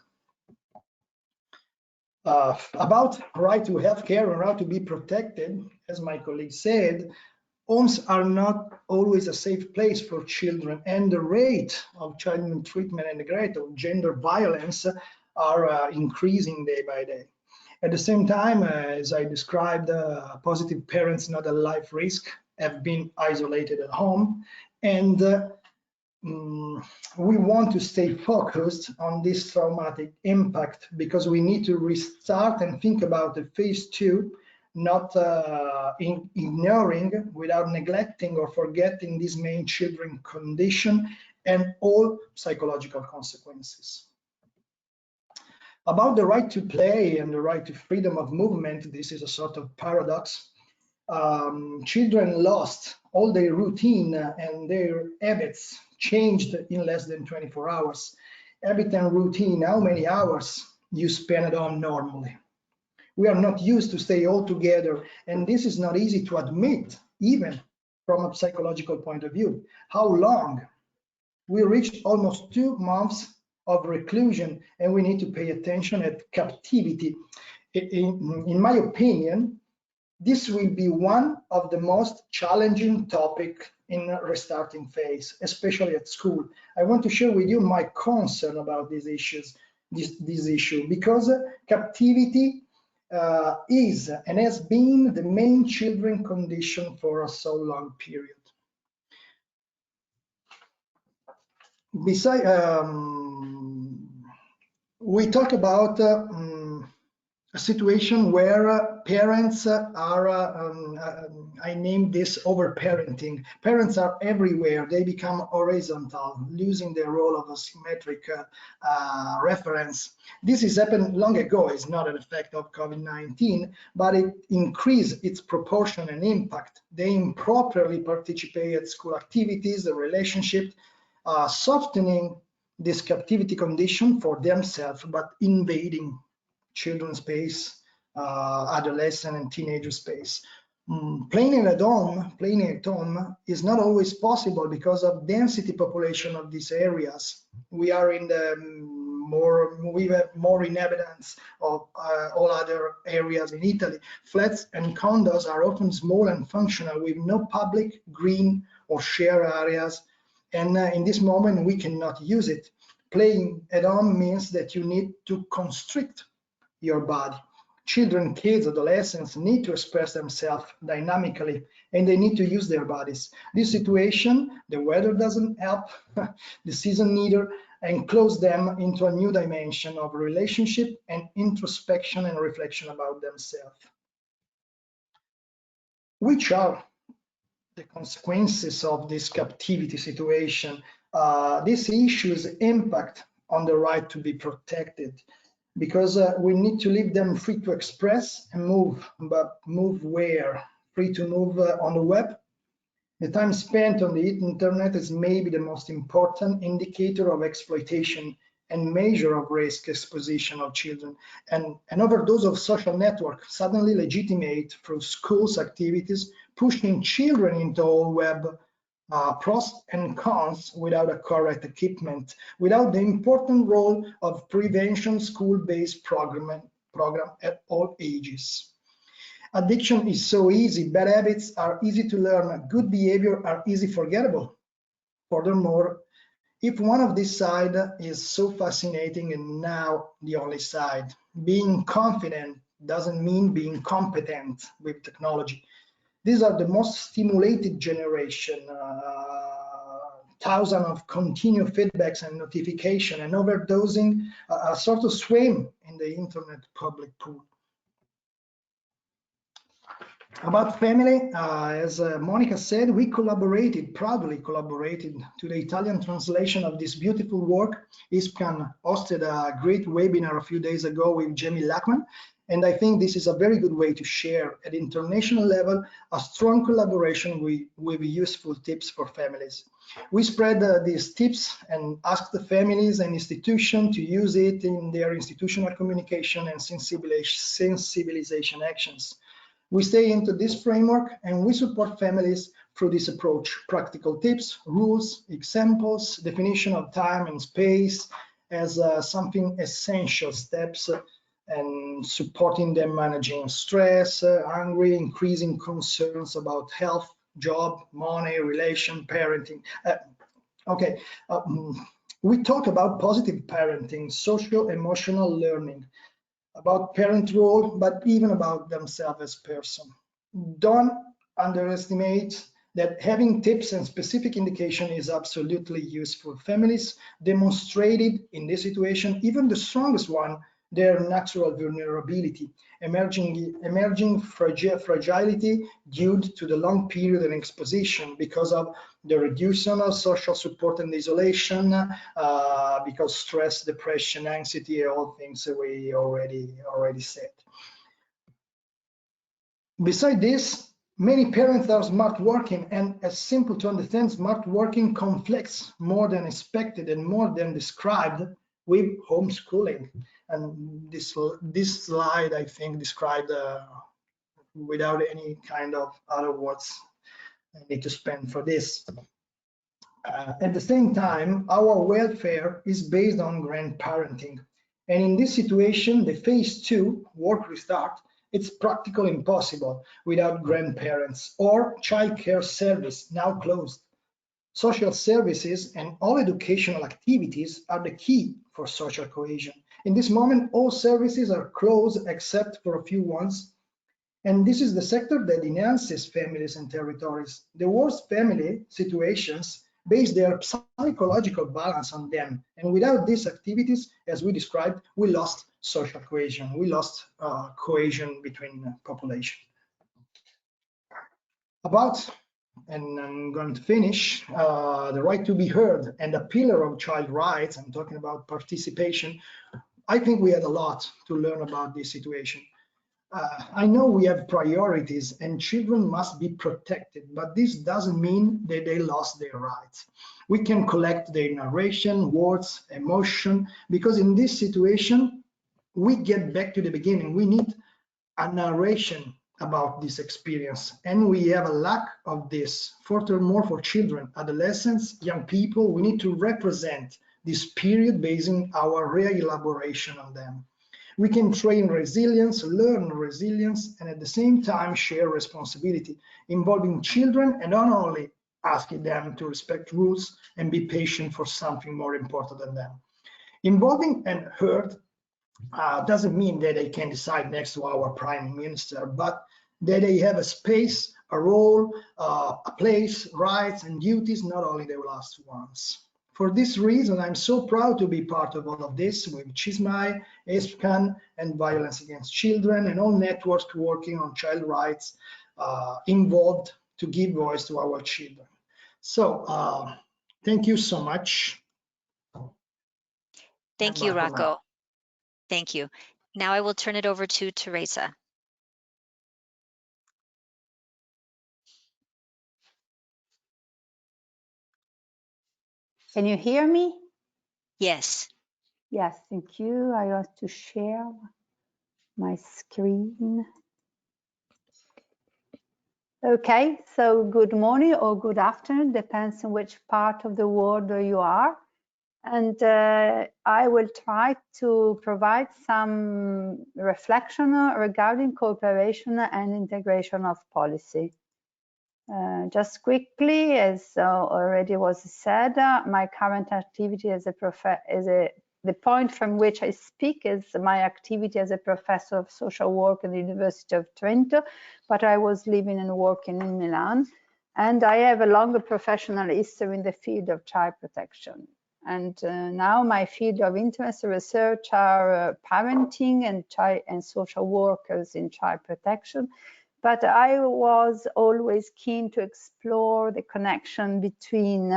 About right to healthcare and right to be protected, as my colleague said, homes are not always a safe place for children, and the rate of child maltreatment and the rate of gender violence are increasing day by day. At the same time, as I described, positive parents not at life risk have been isolated at home, and we want to stay focused on this traumatic impact because we need to restart and think about the phase 2, not ignoring, without neglecting or forgetting this main children condition and all psychological consequences. About the right to play and the right to freedom of movement, this is a sort of paradox. Children lost all their routine and their habits changed in less than 24 hours. Habit and routine, how many hours you spend at home normally? We are not used to stay all together, and this is not easy to admit, even from a psychological point of view. How long? We reached almost 2 months of reclusion, and we need to pay attention at captivity. In my opinion, this will be one of the most challenging topics in restarting phase, especially at school. I want to share with you my concern about these issues, this issue, because captivity is and has been the main children condition for a so long period. Besides, we talk about a situation where parents are, I named this overparenting. Parents are everywhere. They become horizontal, losing their role of a symmetric reference. This has happened long ago. It's not an effect of COVID-19, but it increased its proportion and impact. They improperly participate at school activities, the relationship, softening this captivity condition for themselves, but invading children's space, adolescent and teenager space. Playing at home is not always possible because of density population of these areas. We are in the we have more inhabitants of all other areas in Italy. Flats and condos are often small and functional with no public, green or share areas. And in this moment, we cannot use it. Playing at home means that you need to constrict your body. Children, kids, adolescents need to express themselves dynamically, and they need to use their bodies. This situation, the weather doesn't help, the season neither, and close them into a new dimension of relationship and introspection and reflection about themselves. Which are the consequences of this captivity situation? These issues impact on the right to be protected, because we need to leave them free to express and move, but move where? Free to move on the web. The time spent on the internet is maybe the most important indicator of exploitation and measure of risk exposition of children. And an overdose of social network suddenly legitimate through schools activities, pushing children into all web pros and cons without a correct equipment, without the important role of prevention school-based program at all ages. Addiction is so easy, bad habits are easy to learn, good behavior are easy forgettable. Furthermore, if one of these sides is so fascinating and now the only side, being confident doesn't mean being competent with technology. These are the most stimulated generation, thousands of continued feedbacks and notification and overdosing, a sort of swim in the internet public pool. About family, as Monica said, we proudly collaborated to the Italian translation of this beautiful work. ISPCAN hosted a great webinar a few days ago with Jamie Lackman, and I think this is a very good way to share at international level a strong collaboration with useful tips for families. We spread these tips and asked the families and institutions to use it in their institutional communication and sensibilization actions. We stay into this framework and we support families through this approach: practical tips, rules, examples, definition of time and space as something essential steps, and supporting them managing stress, anger, increasing concerns about health, job, money, relation, parenting. We talk about positive parenting, social, emotional learning, about parent role, but even about themselves as person. Don't underestimate that having tips and specific indication is absolutely useful. Families demonstrated in this situation, even the strongest one, their natural vulnerability, emerging fragility due to the long period of exposition because of the reduction of social support and isolation, because stress, depression, anxiety, all things that we already said. Besides this, many parents are smart working, and as simple to understand, smart working conflicts more than expected and more than described with homeschooling. And this slide, I think, described without any kind of other words I need to spend for this. At the same time, our welfare is based on grandparenting. And in this situation, the phase 2 work restart, it's practically impossible without grandparents or childcare service now closed. Social services and all educational activities are the key for social cohesion. In this moment, all services are closed except for a few ones. And this is the sector that enhances families and territories. The worst family situations base their psychological balance on them. And without these activities, as we described, we lost social cohesion. We lost cohesion between population. And I'm going to finish, the right to be heard and a pillar of child rights. I'm talking about participation. I think we had a lot to learn about this situation. I know we have priorities and children must be protected, but this doesn't mean that they lost their rights. We can collect their narration, words, emotion, because in this situation, we get back to the beginning. We need a narration, about this experience, and we have a lack of this. Furthermore, for children, adolescents, young people, we need to represent this period basing our re-elaboration on them. We can train resilience, learn resilience, and at the same time share responsibility, involving children and not only asking them to respect rules and be patient for something more important than them. Involving and heard doesn't mean that they can decide next to our prime minister, but that they have a space, a role, a place, rights and duties, not only the last ones. For this reason, I'm so proud to be part of all of this with CISMAI, ESPCAN, and Violence Against Children, and all networks working on child rights involved to give voice to our children. So thank you so much. Thank you, Rocco. Thank you. Now I will turn it over to Teresa. Can you hear me? Yes. Yes, thank you. I want to share my screen. Okay, so good morning or good afternoon, depends on which part of the world you are. And I will try to provide some reflection regarding cooperation and integration of policy. Just quickly, as already was said, my current activity as the point from which I speak is my activity as a professor of social work at the University of Trento, but I was living and working in Milan, and I have a longer professional history in the field of child protection. And now my field of interest research are parenting and social workers in child protection. But I was always keen to explore the connection between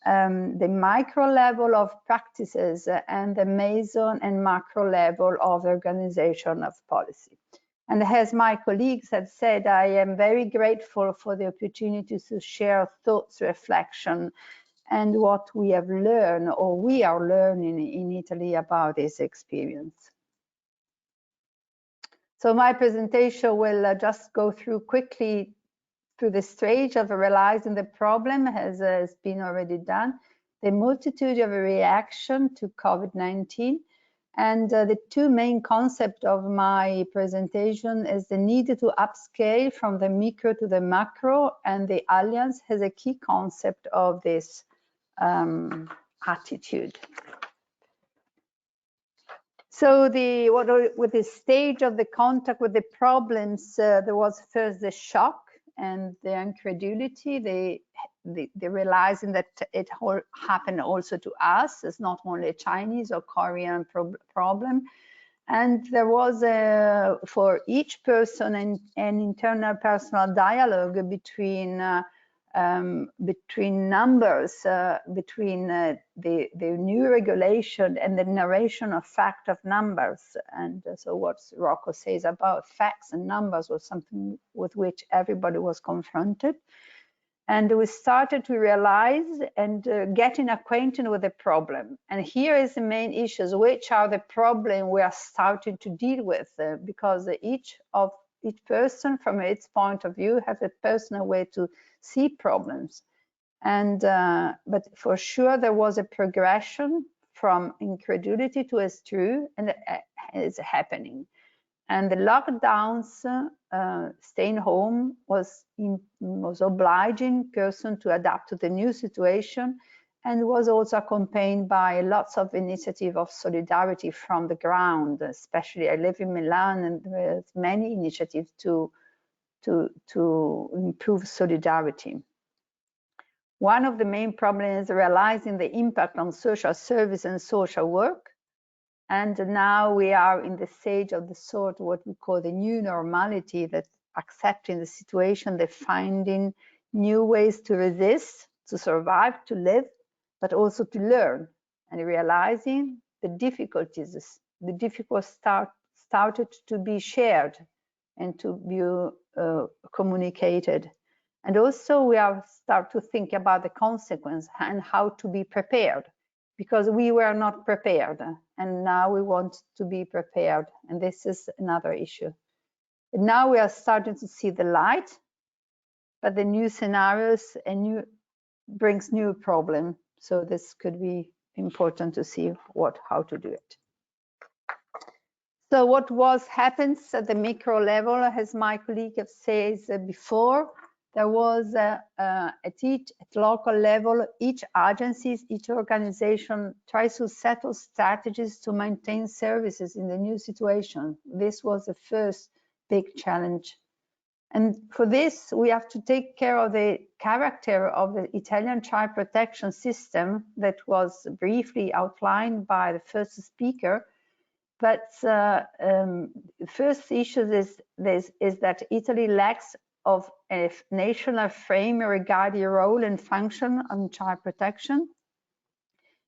the micro level of practices and the meso and macro level of organization of policy. And as my colleagues have said, I am very grateful for the opportunity to share thoughts, reflection, and what we have learned or we are learning in Italy about this experience. So my presentation will just go through quickly through the stage of realizing the problem, as has been already done, the multitude of reaction to COVID-19, and the two main concepts of my presentation is the need to upscale from the micro to the macro, and the alliance has a key concept of this attitude. So with the stage of the contact with the problems, there was first the shock and the incredulity, the realizing that it all happened also to us. It's not only a Chinese or Korean problem. And there was, for each person, an internal personal dialogue between numbers, between the new regulation and the narration of fact of numbers. And so what Rocco says about facts and numbers was something with which everybody was confronted. And we started to realize and getting acquainted with the problem. And here is the main issues, which are the problem we are starting to deal with, because each person from its point of view has a personal way to see problems. And but for sure there was a progression from incredulity to as true, and it is happening. And the lockdowns, staying home was obliging person to adapt to the new situation, and was also accompanied by lots of initiative of solidarity from the ground. Especially I live in Milan, and there's many initiatives to improve solidarity. One of the main problems is realizing the impact on social service and social work. And now we are in the stage of the sort of what we call the new normality, that accepting the situation, the finding new ways to resist, to survive, to live, but also to learn, and realizing the difficulties, the difficulties started to be shared and to be communicated. And also we are start to think about the consequence and how to be prepared, because we were not prepared, and now we want to be prepared, and this is another issue. Now we are starting to see the light, but the new scenarios brings new problem. So this could be important to see how to do it. So what happens at the micro level, as my colleague have said before, there was at local level, each agency, each organization tries to settle strategies to maintain services in the new situation. This was the first big challenge. And for this, we have to take care of the character of the Italian child protection system that was briefly outlined by the first speaker. But first issue is that Italy lacks of a national frame regarding role and function on child protection.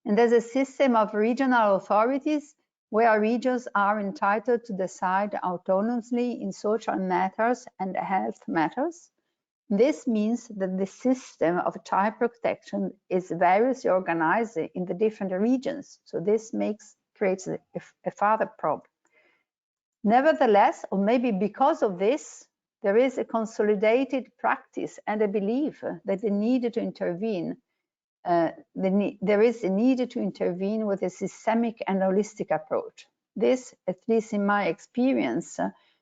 And there's a system of regional authorities where regions are entitled to decide autonomously in social matters and health matters. This means that the system of child protection is variously organized in the different regions. So this creates a further problem. Nevertheless, or maybe because of this, there is a consolidated practice and a belief that the need to intervene there is a need to intervene with a systemic and holistic approach. This, at least in my experience,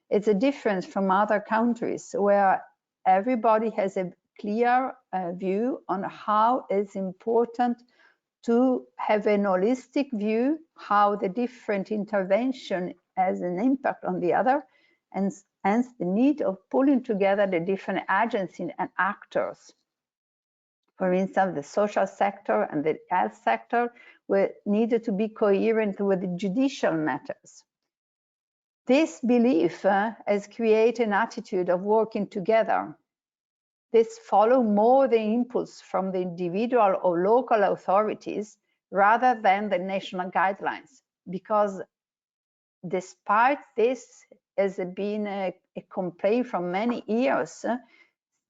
is a difference from other countries where everybody has a clear view on how it's important to have an holistic view, how the different intervention has an impact on the other, and hence the need of pulling together the different agencies and actors. For instance, the social sector and the health sector were needed to be coherent with the judicial matters. This belief has created an attitude of working together. This follows more the impulse from the individual or local authorities rather than the national guidelines, because despite this has been a complaint from many years,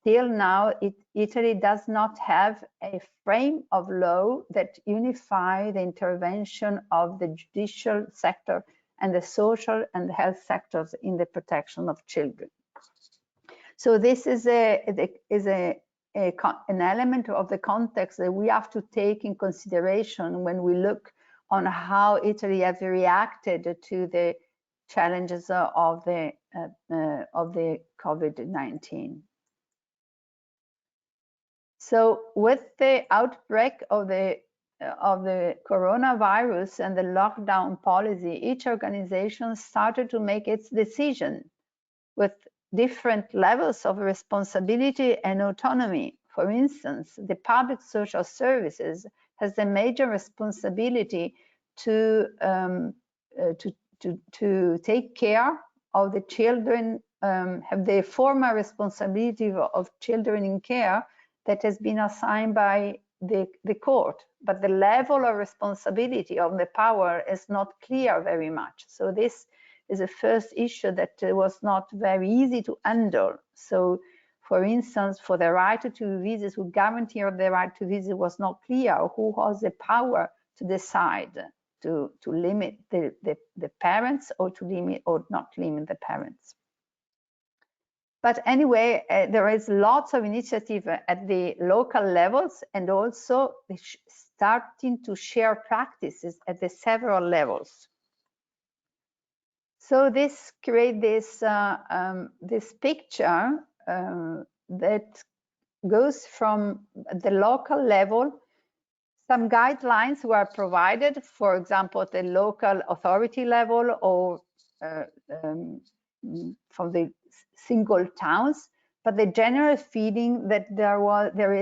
still now Italy does not have a frame of law that unify the intervention of the judicial sector and the social and health sectors in the protection of children. So this is an element of the context that we have to take in consideration when we look on how Italy has reacted to the challenges of the COVID-19. So with the outbreak of the coronavirus and the lockdown policy, each organization started to make its decision with different levels of responsibility and autonomy. For instance, the public social services has the major responsibility to take care of the children, have the formal responsibility of children in care that has been assigned by the court, but the level of responsibility of the power is not clear very much. So this is a first issue that was not very easy to handle. So for instance, for the right to visit, who guarantee of the right to visit was not clear, who has the power to decide to limit the parents or to limit or not limit the parents. But anyway, there is lots of initiative at the local levels and also starting to share practices at the several levels. So this creates this picture that goes from the local level. Some guidelines were provided, for example, at the local authority level or from the single towns, but the general feeling that there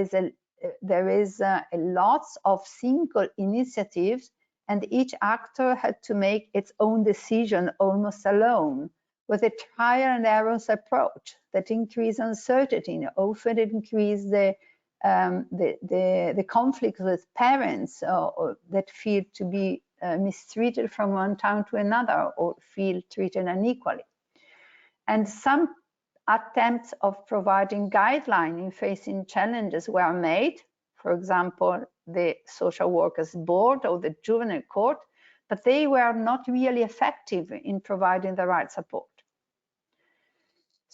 is a lots of single initiatives, and each actor had to make its own decision almost alone, with a trial and errors approach that increase uncertainty and often increase the conflict with parents that feel to be mistreated from one town to another or feel treated unequally. And some attempts of providing guidelines in facing challenges were made, for example, the social workers board or the juvenile court, but they were not really effective in providing the right support.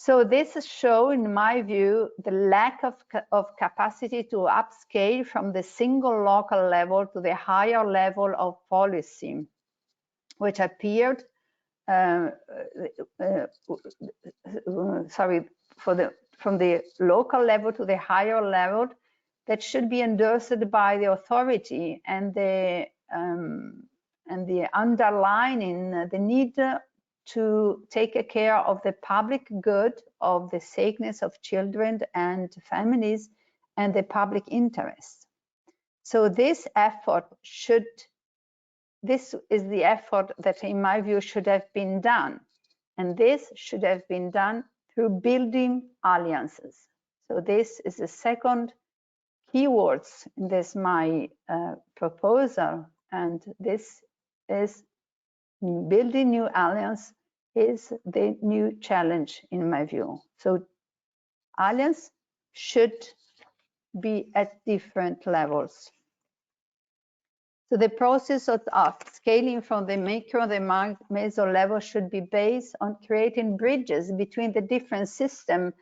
So this shows, in my view, the lack of capacity to upscale from the single local level to the higher level of policy, which appeared, from the local level to the higher level, that should be endorsed by the authority, and the underlining the need to take care of the public good, of the safeness of children and families, and the public interest. So this is the effort that, in my view, should have been done. And this should have been done through building alliances. So this is the second keywords in this my proposal, and this is building new alliance is the new challenge, in my view. So alliance should be at different levels. So the process of scaling from the micro and the meso level should be based on creating bridges between the different systems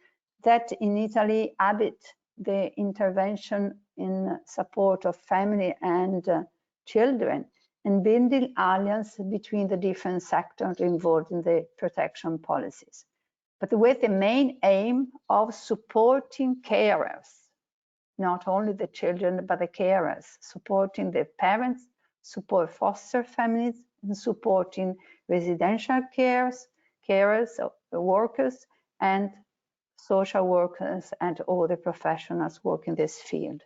that in Italy habit the intervention in support of family and children, and building alliance between the different sectors involved in the protection policies, but with the main aim of supporting carers, not only the children, but the carers, supporting the parents, support foster families, and supporting residential carers, workers, and social workers, and all the professionals working in this field.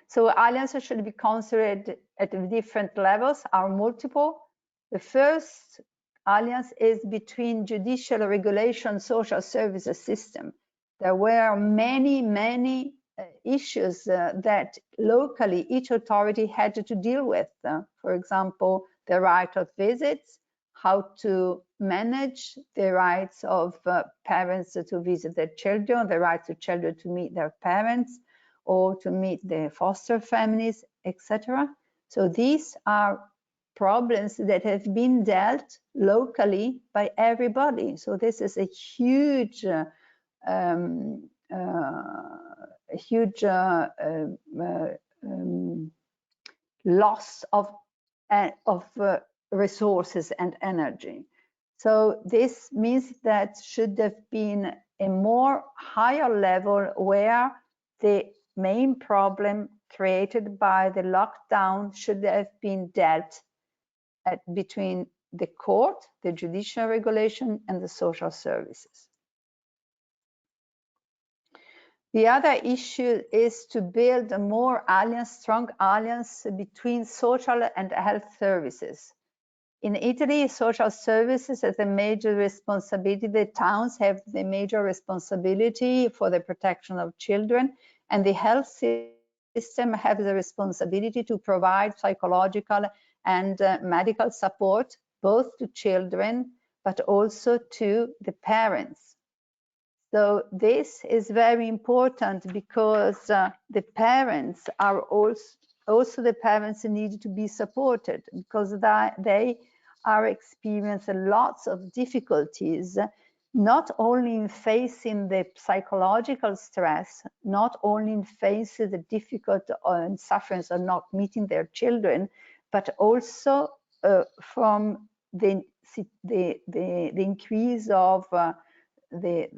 So alliances should be considered at different levels, are multiple. The first alliance is between judicial regulation social services system. There were many issues that locally each authority had to deal with. For example, the right of visits, how to manage the rights of parents to visit their children, the rights of children to meet their parents, or to meet the foster families, etc. So these are problems that have been dealt locally by everybody. So this is a huge loss of resources and energy. So this means that should have been a more higher level where the main problem created by the lockdown should have been dealt between the court, the judicial regulation, and the social services. The other issue is to build a more strong alliance between social and health services. In Italy, social services has a major responsibility. The towns have the major responsibility for the protection of children, and the health system has the responsibility to provide psychological and medical support, both to children, but also to the parents. So this is very important because the parents are also the parents need to be supported, because they are experiencing lots of difficulties, not only in facing the psychological stress, not only in facing the difficult and sufferings of not meeting their children, but also from the increase of the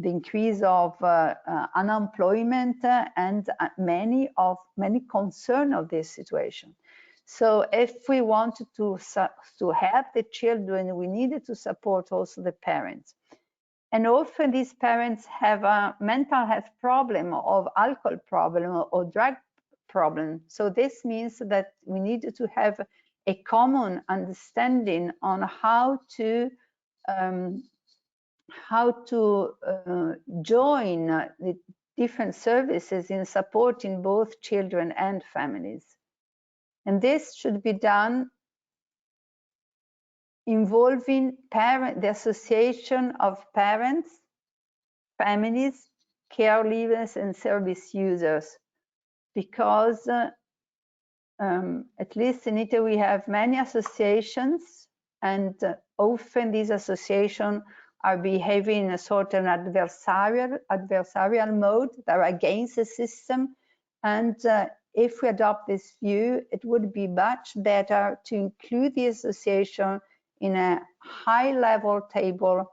increase of unemployment and many concern of this situation. So if we wanted to help the children, we needed to support also the parents. And often these parents have a mental health problem, or alcohol problem, or drug problem. So this means that we needed to have a common understanding on how to join the different services in supporting both children and families. And this should be done involving the association of parents, families, caregivers, and service users, because at least in Italy we have many associations and often these associations are behaving in a sort of adversarial mode. They're against the system, and if we adopt this view, it would be much better to include the association in a high-level table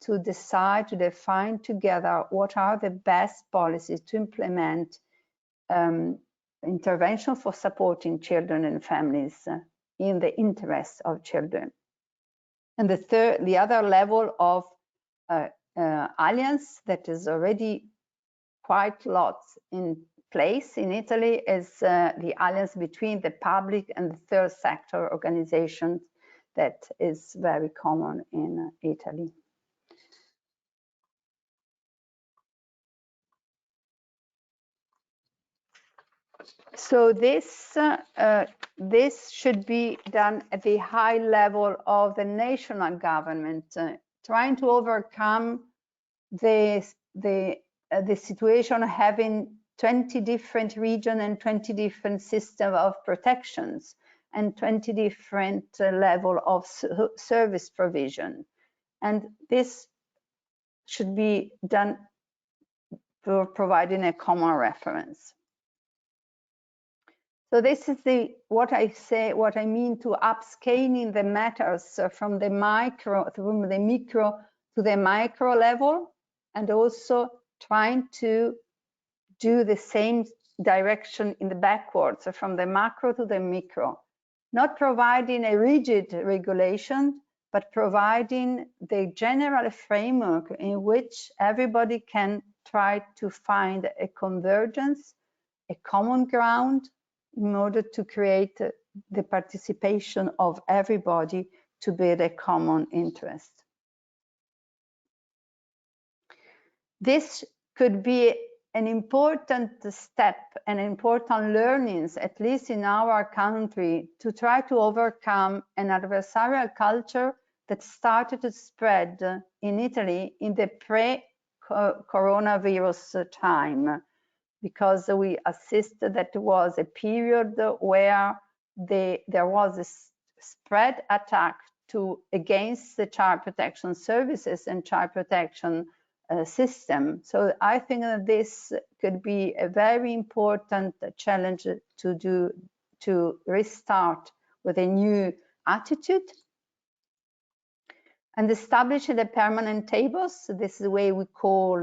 to decide, to define together what are the best policies to implement intervention for supporting children and families in the interest of children. And the other level of alliance that is already quite lots in place in Italy is the alliance between the public and the third sector organizations that is very common in Italy. So this should be done at the high level of the national government, trying to overcome the situation of having 20 different regions and 20 different systems of protections and 20 different level of service provision. And this should be done for providing a common reference. So this is what I mean to upscaling the matters from the micro to the micro level, and also trying to do the same direction in the backwards, so from the macro to the micro, not providing a rigid regulation, but providing the general framework in which everybody can try to find a convergence, a common ground, in order to create the participation of everybody to build a common interest. This could be an important step and important learnings, at least in our country, to try to overcome an adversarial culture that started to spread in Italy in the pre-coronavirus time, because we assisted that there was a period where there was a spread attack against the child protection services and child protection system. So I think that this could be a very important challenge to restart with a new attitude. And establish the permanent tables. So this is the way we call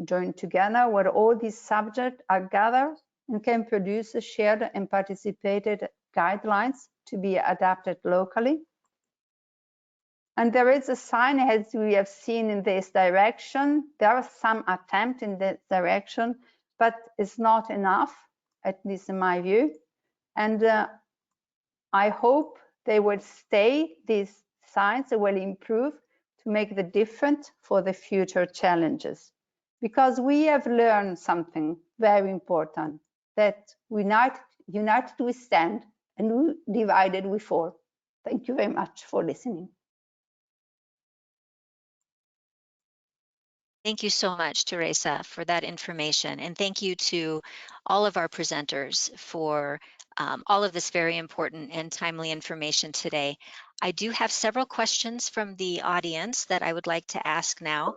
join together, where all these subjects are gathered and can produce shared and participated guidelines to be adapted locally. And there is a sign, as we have seen, in this direction. There are some attempts in this direction, but it's not enough, at least in my view. And I hope they will stay, these signs will improve to make the difference for the future challenges. Because we have learned something very important, that united we stand and divided we fall. Thank you very much for listening. Thank you so much, Teresa, for that information. And thank you to all of our presenters for all of this very important and timely information today. I do have several questions from the audience that I would like to ask now.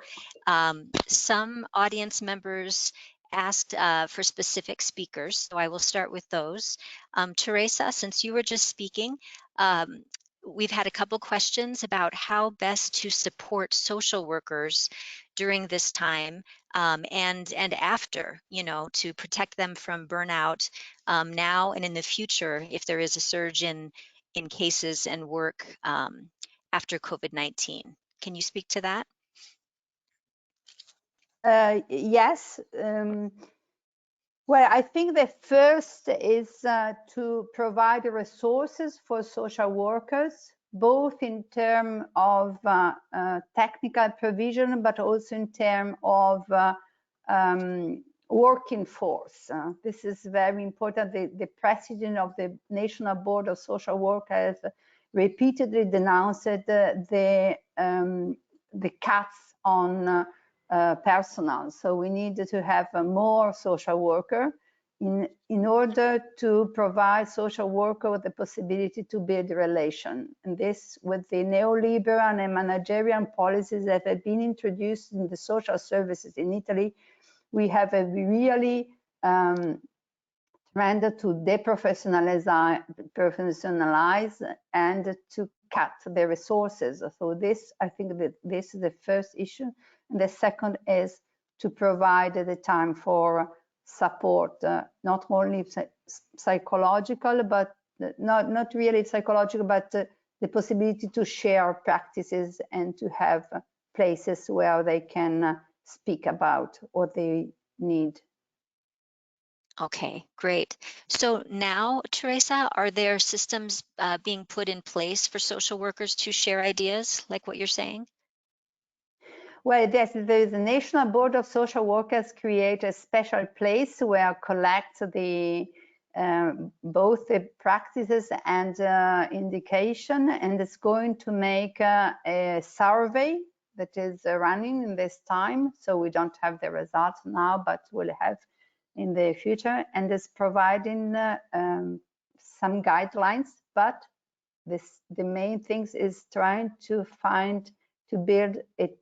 Some audience members asked for specific speakers, so I will start with those. Teresa, since you were just speaking, we've had a couple questions about how best to support social workers during this time and after, to protect them from burnout now and in the future if there is a surge in cases and work after COVID-19. Can you speak to that? Yes. Well, I think the first is to provide resources for social workers, both in terms of technical provision, but also in terms of working force. This is very important. The president of the National Board of Social Work has repeatedly denounced the cuts on personnel. So we need to have more social worker in order to provide social worker with the possibility to build a relation. And this with the neoliberal and managerial policies that have been introduced in the social services in Italy, we have a really trend to deprofessionalize and to cut the resources. So this, I think that this is the first issue. And the second is to provide the time for support, not only psychological, but not really psychological, but the possibility to share practices and to have places where they can speak about what they need. Okay, great. So now, Teresa, are there systems being put in place for social workers to share ideas, like what you're saying? Well, there is a National Board of Social Workers create a special place where collect the both the practices and indication, and it's going to make a survey that is running in this time. So we don't have the results now, but we'll have in the future, and is providing some guidelines. But the main things is trying to build it.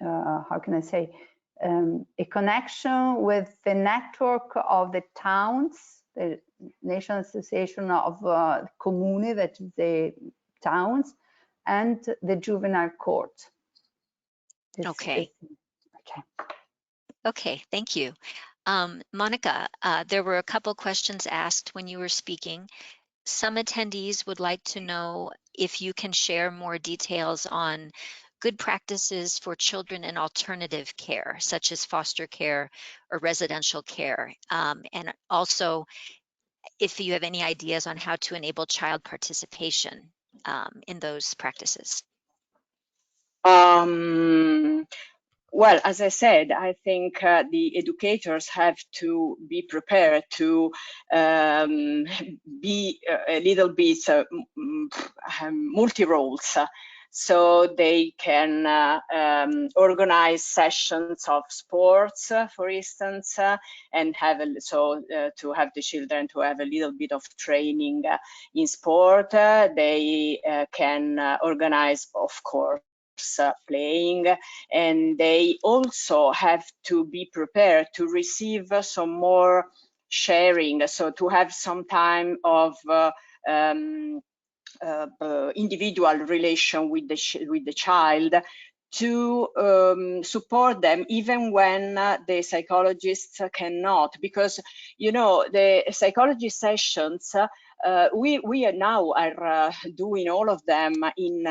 How can I say, a connection with the network of the towns, the National Association of Comuni, that is the towns, and the juvenile court. Okay. Okay, thank you. Monica, there were a couple questions asked when you were speaking. Some attendees would like to know if you can share more details on good practices for children in alternative care, such as foster care or residential care. And also, if you have any ideas on how to enable child participation in those practices. Well, as I said, I think the educators have to be prepared to be a little bit multi-roles. So they can organize sessions of sports, for instance, and have to have the children to have a little bit of training in sport. They can organize, of course, playing, and they also have to be prepared to receive some more sharing, so to have some time of individual relation with the child, to support them even when the psychologists cannot, because you know the psychology sessions we are now doing all of them in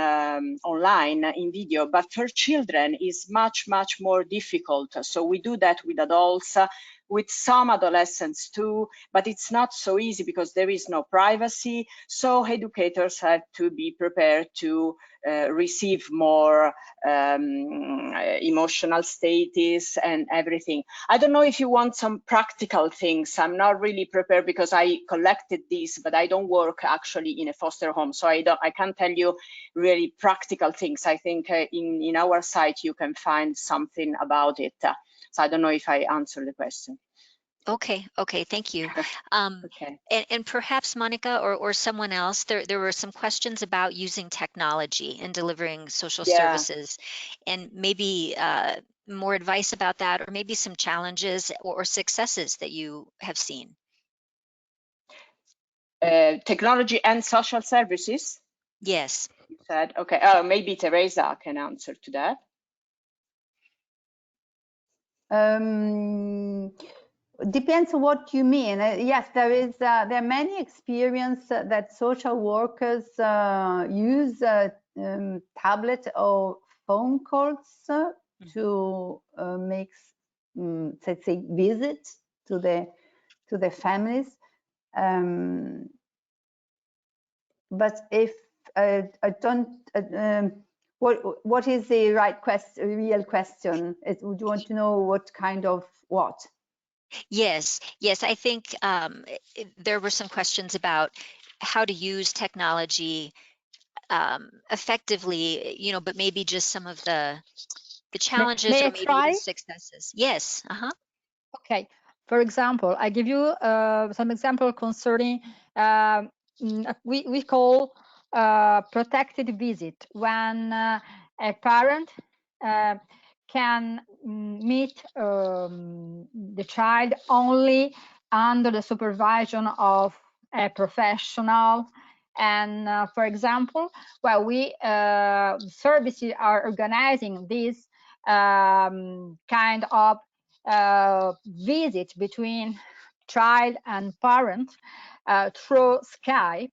online in video, but for children is much more difficult. So we do that with adults, with some adolescents too, but it's not so easy because there is no privacy. So educators have to be prepared to receive more emotional status and everything. I don't know if you want some practical things. I'm not really prepared because I collected these, but I don't work actually in a foster home, so I can't tell you really practical things. I think in our site you can find something about it. So I don't know if I answered the question. Okay, thank you. Okay. And perhaps Monica or someone else, there were some questions about using technology in delivering social services, and maybe more advice about that, or maybe some challenges or successes that you have seen. Technology and social services? Yes. You said, okay, maybe Teresa can answer to that. Depends on what you mean. Yes, there are many experiences that social workers use tablet or phone calls to make, let's say, visits to the families. But if I don't, what is the right question? Real question? Would you want to know what kind of what? Yes. I think there were some questions about how to use technology effectively, you know, but maybe just some of the challenges May or I maybe try? the successes. Yes. Okay. For example, I give you some example concerning we call protected visit, when a parent can meet the child only under the supervision of a professional. And for example, well, we services are organizing this kind of visit between child and parent through Skype.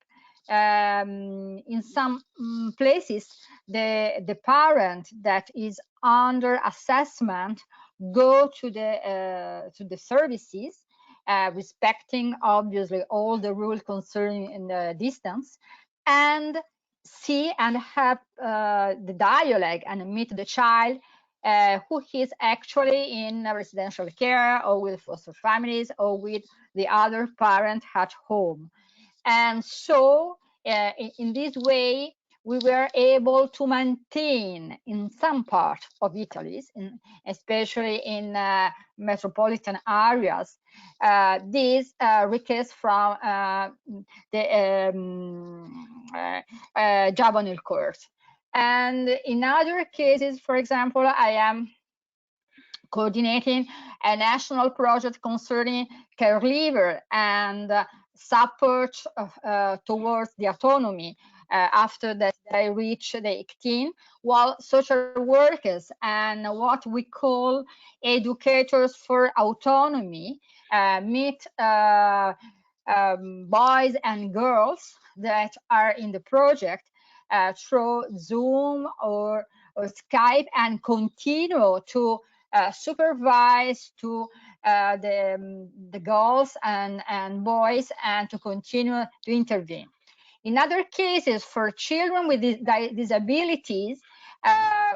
In some places, the parent that is under assessment go to the services, respecting obviously all the rules concerning the distance, and see and have the dialogue and meet the child who is actually in residential care or with foster families or with the other parent at home. And so in this way, we were able to maintain in some part of Italy, especially in metropolitan areas, these requests from the juvenile court. And in other cases, for example, I am coordinating a national project concerning care leaver and support towards the autonomy after that they reach the 18, while social workers and what we call educators for autonomy meet boys and girls that are in the project through Zoom or Skype, and continue to supervise to the girls and boys, and to continue to intervene. In other cases, for children with disabilities,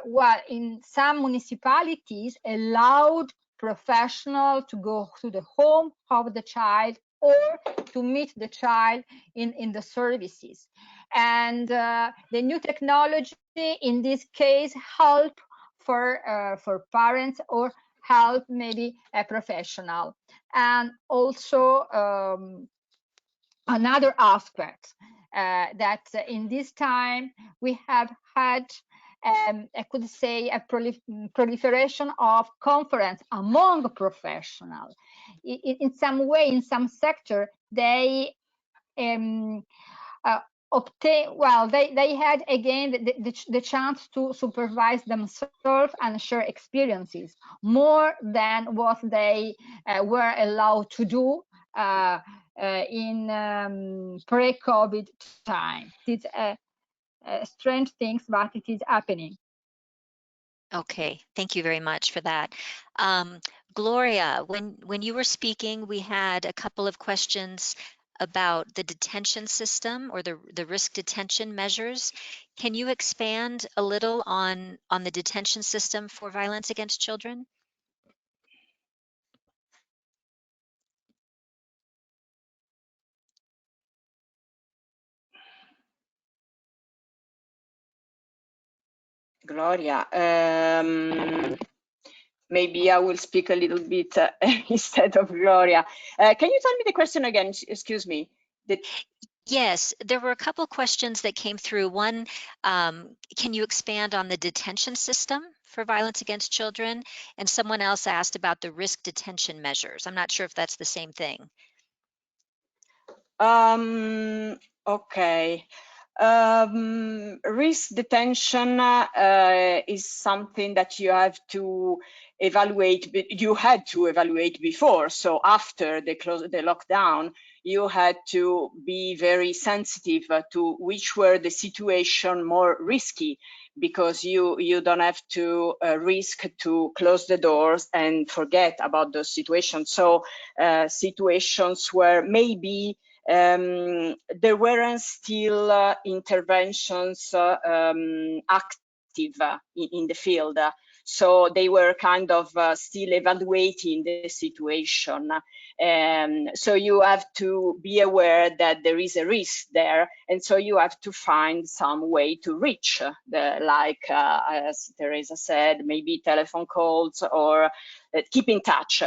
well, in some municipalities allowed professional to go to the home of the child or to meet the child in the services. And the new technology in this case help for parents or help maybe a professional. And also another aspect that in this time we have had I could say a proliferation of conference among professionals. In some way, in some sector, they they had again the chance to supervise themselves and share experiences more than what they were allowed to do in pre-COVID time. It's strange things, but it is happening. Okay, thank you very much for that. Gloria, when you were speaking, we had a couple of questions about the detention system or the risk detention measures. Can you expand a little on the detention system for violence against children? Gloria, maybe I will speak a little bit instead of Gloria. Can you tell me the question again? Excuse me. Yes, there were a couple questions that came through. One, can you expand on the detention system for violence against children? And someone else asked about the risk detention measures. I'm not sure if that's the same thing. Okay. Risk detention is something that you have to evaluate. You had to evaluate before. So after the lockdown, you had to be very sensitive to which were the situation more risky, because you don't have to risk to close the doors and forget about those situations. So situations where maybe there weren't still interventions active in the field. So they were kind of still evaluating the situation. So you have to be aware that there is a risk there, and so you have to find some way to reach as Teresa said, maybe telephone calls, or keep in touch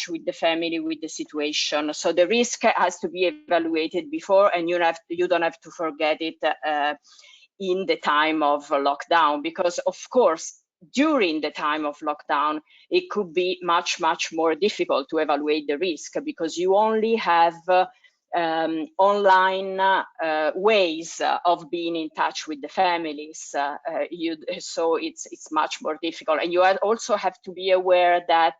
with the family, with the situation. So the risk has to be evaluated before, and you don't have to forget it in the time of lockdown, because of course during the time of lockdown it could be much more difficult to evaluate the risk, because you only have online ways of being in touch with the families. So it's much more difficult, and you also have to be aware that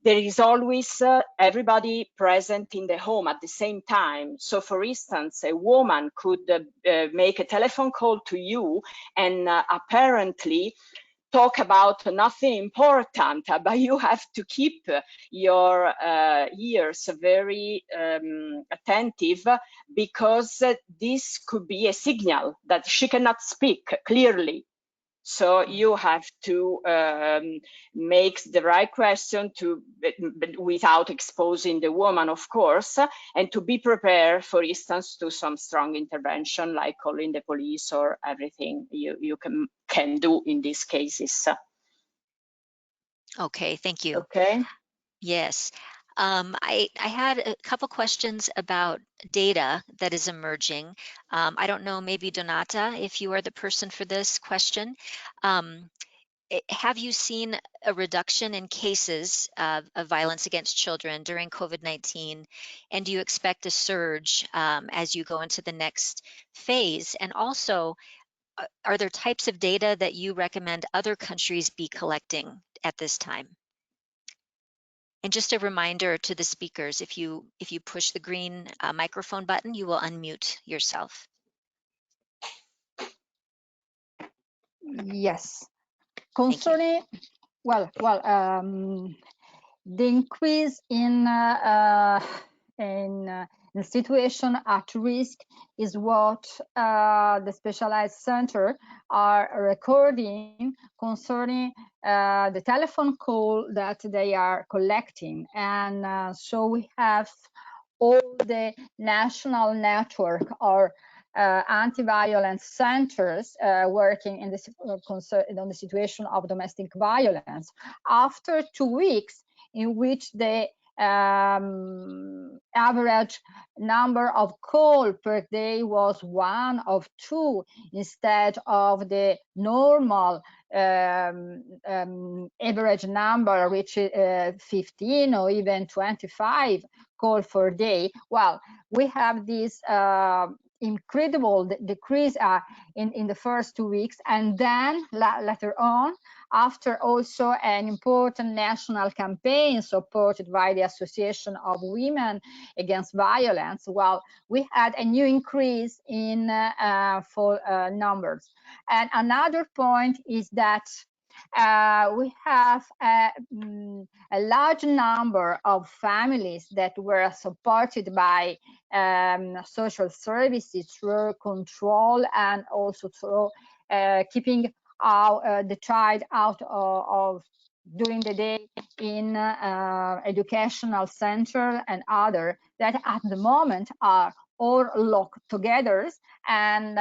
there is always everybody present in the home at the same time. So for instance, a woman could make a telephone call to you and apparently talk about nothing important, but you have to keep your ears very attentive, because this could be a signal that she cannot speak clearly. So you have to make the right question without exposing the woman, of course, and to be prepared, for instance, to some strong intervention like calling the police or everything you can do in these cases. Okay, thank you. Okay. Yes. I had a couple questions about data that is emerging. I don't know, maybe Donata, if you are the person for this question. Have you seen a reduction in cases of violence against children during COVID-19? And do you expect a surge as you go into the next phase? And also, are there types of data that you recommend other countries be collecting at this time? And just a reminder to the speakers, if you push the green microphone button, you will unmute yourself. Yes. Concerning, well, the increase in the situation at risk is what the specialized center are recording concerning the telephone call that they are collecting. And so we have all the national network or anti-violence centers working in on the situation of domestic violence. After 2 weeks in which the average number of calls per day was 1 or 2 instead of the normal average number, which is 15 or even 25 calls per day. Well, we have this incredible decrease in the first 2 weeks, and then later on, after also an important national campaign supported by the Association of Women Against Violence, well, we had a new increase in numbers. And another point is that we have a large number of families that were supported by social services through control and also through keeping the child out of during the day in educational center and other that at the moment are all locked together. And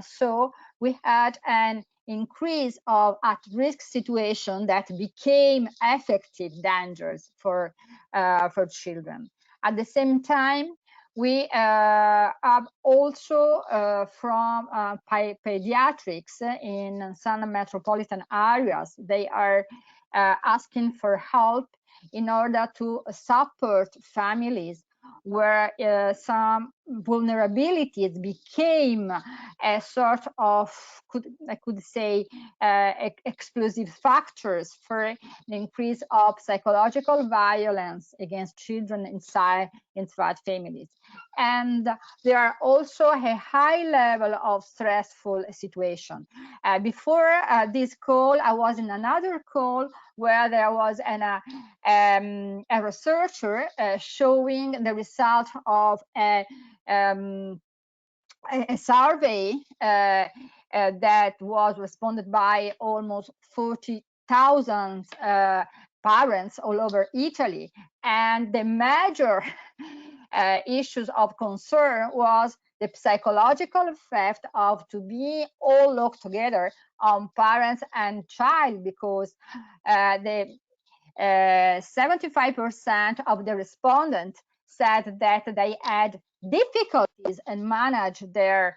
so we had an increase of at-risk situation that became effective dangers for children. At the same time, we have also from pediatrics in some metropolitan areas, they are asking for help in order to support families where some vulnerabilities became a sort of, I could say, explosive factors for the increase of psychological violence against children inside families. And there are also a high level of stressful situation. Before this call, I was in another call where there was a researcher showing the result of a survey that was responded by almost thousands parents all over Italy. And the major issues of concern was the psychological effect of to be all locked together on parents and child, because the 75% of the respondents said that they had difficulties and manage their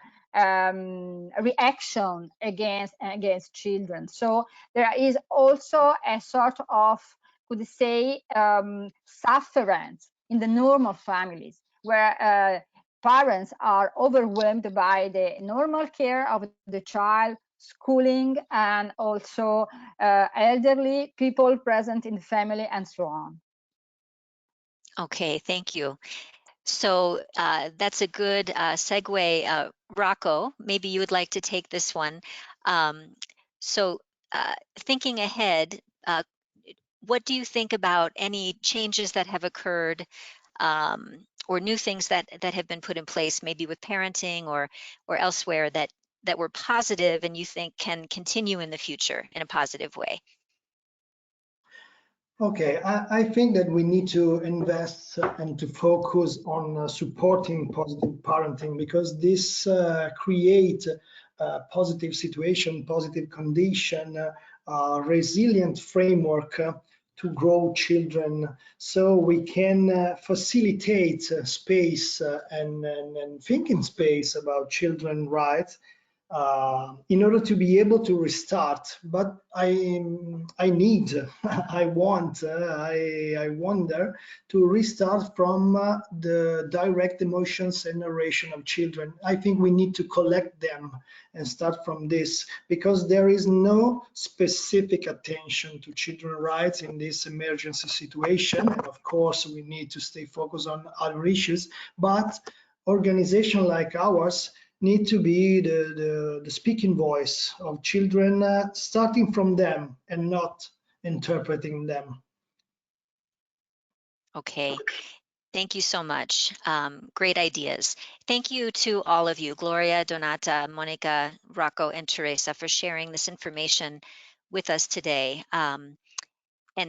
reaction against children. So there is also a sort of, could say, sufferance in the normal families, where parents are overwhelmed by the normal care of the child, schooling, and also elderly people present in the family, and so on. Okay, thank you. So that's a good segue. Rocco, maybe you would like to take this one. So thinking ahead, what do you think about any changes that have occurred or new things that have been put in place, maybe with parenting or elsewhere that were positive and you think can continue in the future in a positive way? Okay, I think that we need to invest and to focus on supporting positive parenting, because this creates a positive situation, positive condition, resilient framework to grow children, so we can facilitate space and thinking space about children's rights in order to be able to restart. But I need, I want, I wonder to restart from the direct emotions and narration of children. I think we need to collect them and start from this, because there is no specific attention to children's rights in this emergency situation. And of course, we need to stay focused on other issues, but organizations like ours need to be the speaking voice of children, starting from them and not interpreting them. Okay. Thank you so much. Great ideas. Thank you to all of you, Gloria, Donata, Monica, Rocco, and Teresa, for sharing this information with us today. And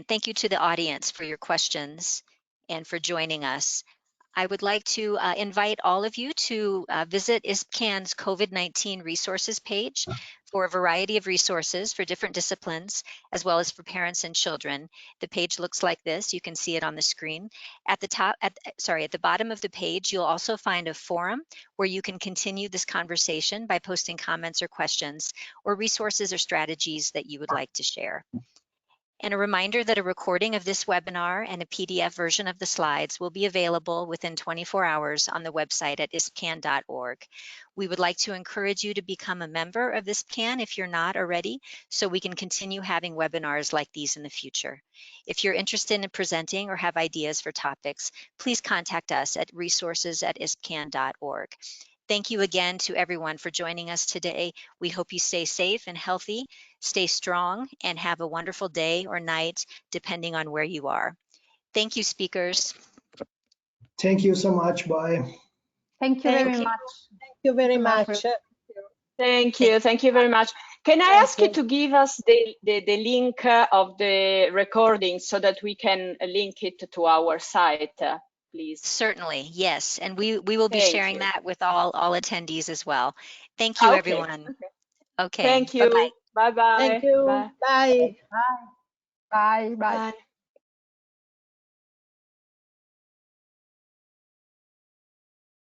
thank you to the audience for your questions and for joining us. I would like to invite all of you to visit ISPCAN's COVID-19 resources page for a variety of resources for different disciplines, as well as for parents and children. The page looks like this. You can see it on the screen. At the top, at the bottom of the page, you'll also find a forum where you can continue this conversation by posting comments or questions, or resources or strategies that you would like to share. And a reminder that a recording of this webinar and a PDF version of the slides will be available within 24 hours on the website at ispcan.org. We would like to encourage you to become a member of ISPCAN if you're not already, so we can continue having webinars like these in the future. If you're interested in presenting or have ideas for topics, please contact us at resources@ispcan.org. Thank you again to everyone for joining us today. We hope you stay safe and healthy, stay strong, and have a wonderful day or night, depending on where you are. Thank you, speakers. Thank you so much. Bye. Thank you very much. Thank you very much. Thank you very much. Can I ask you to give us the link of the recording so that we can link it to our site, please? Certainly, yes. And we will be sharing that with all attendees as well. Thank you, everyone. Okay. Thank you. Bye-bye. Bye-bye. Thank you. Bye. Bye. Bye. Bye. Bye.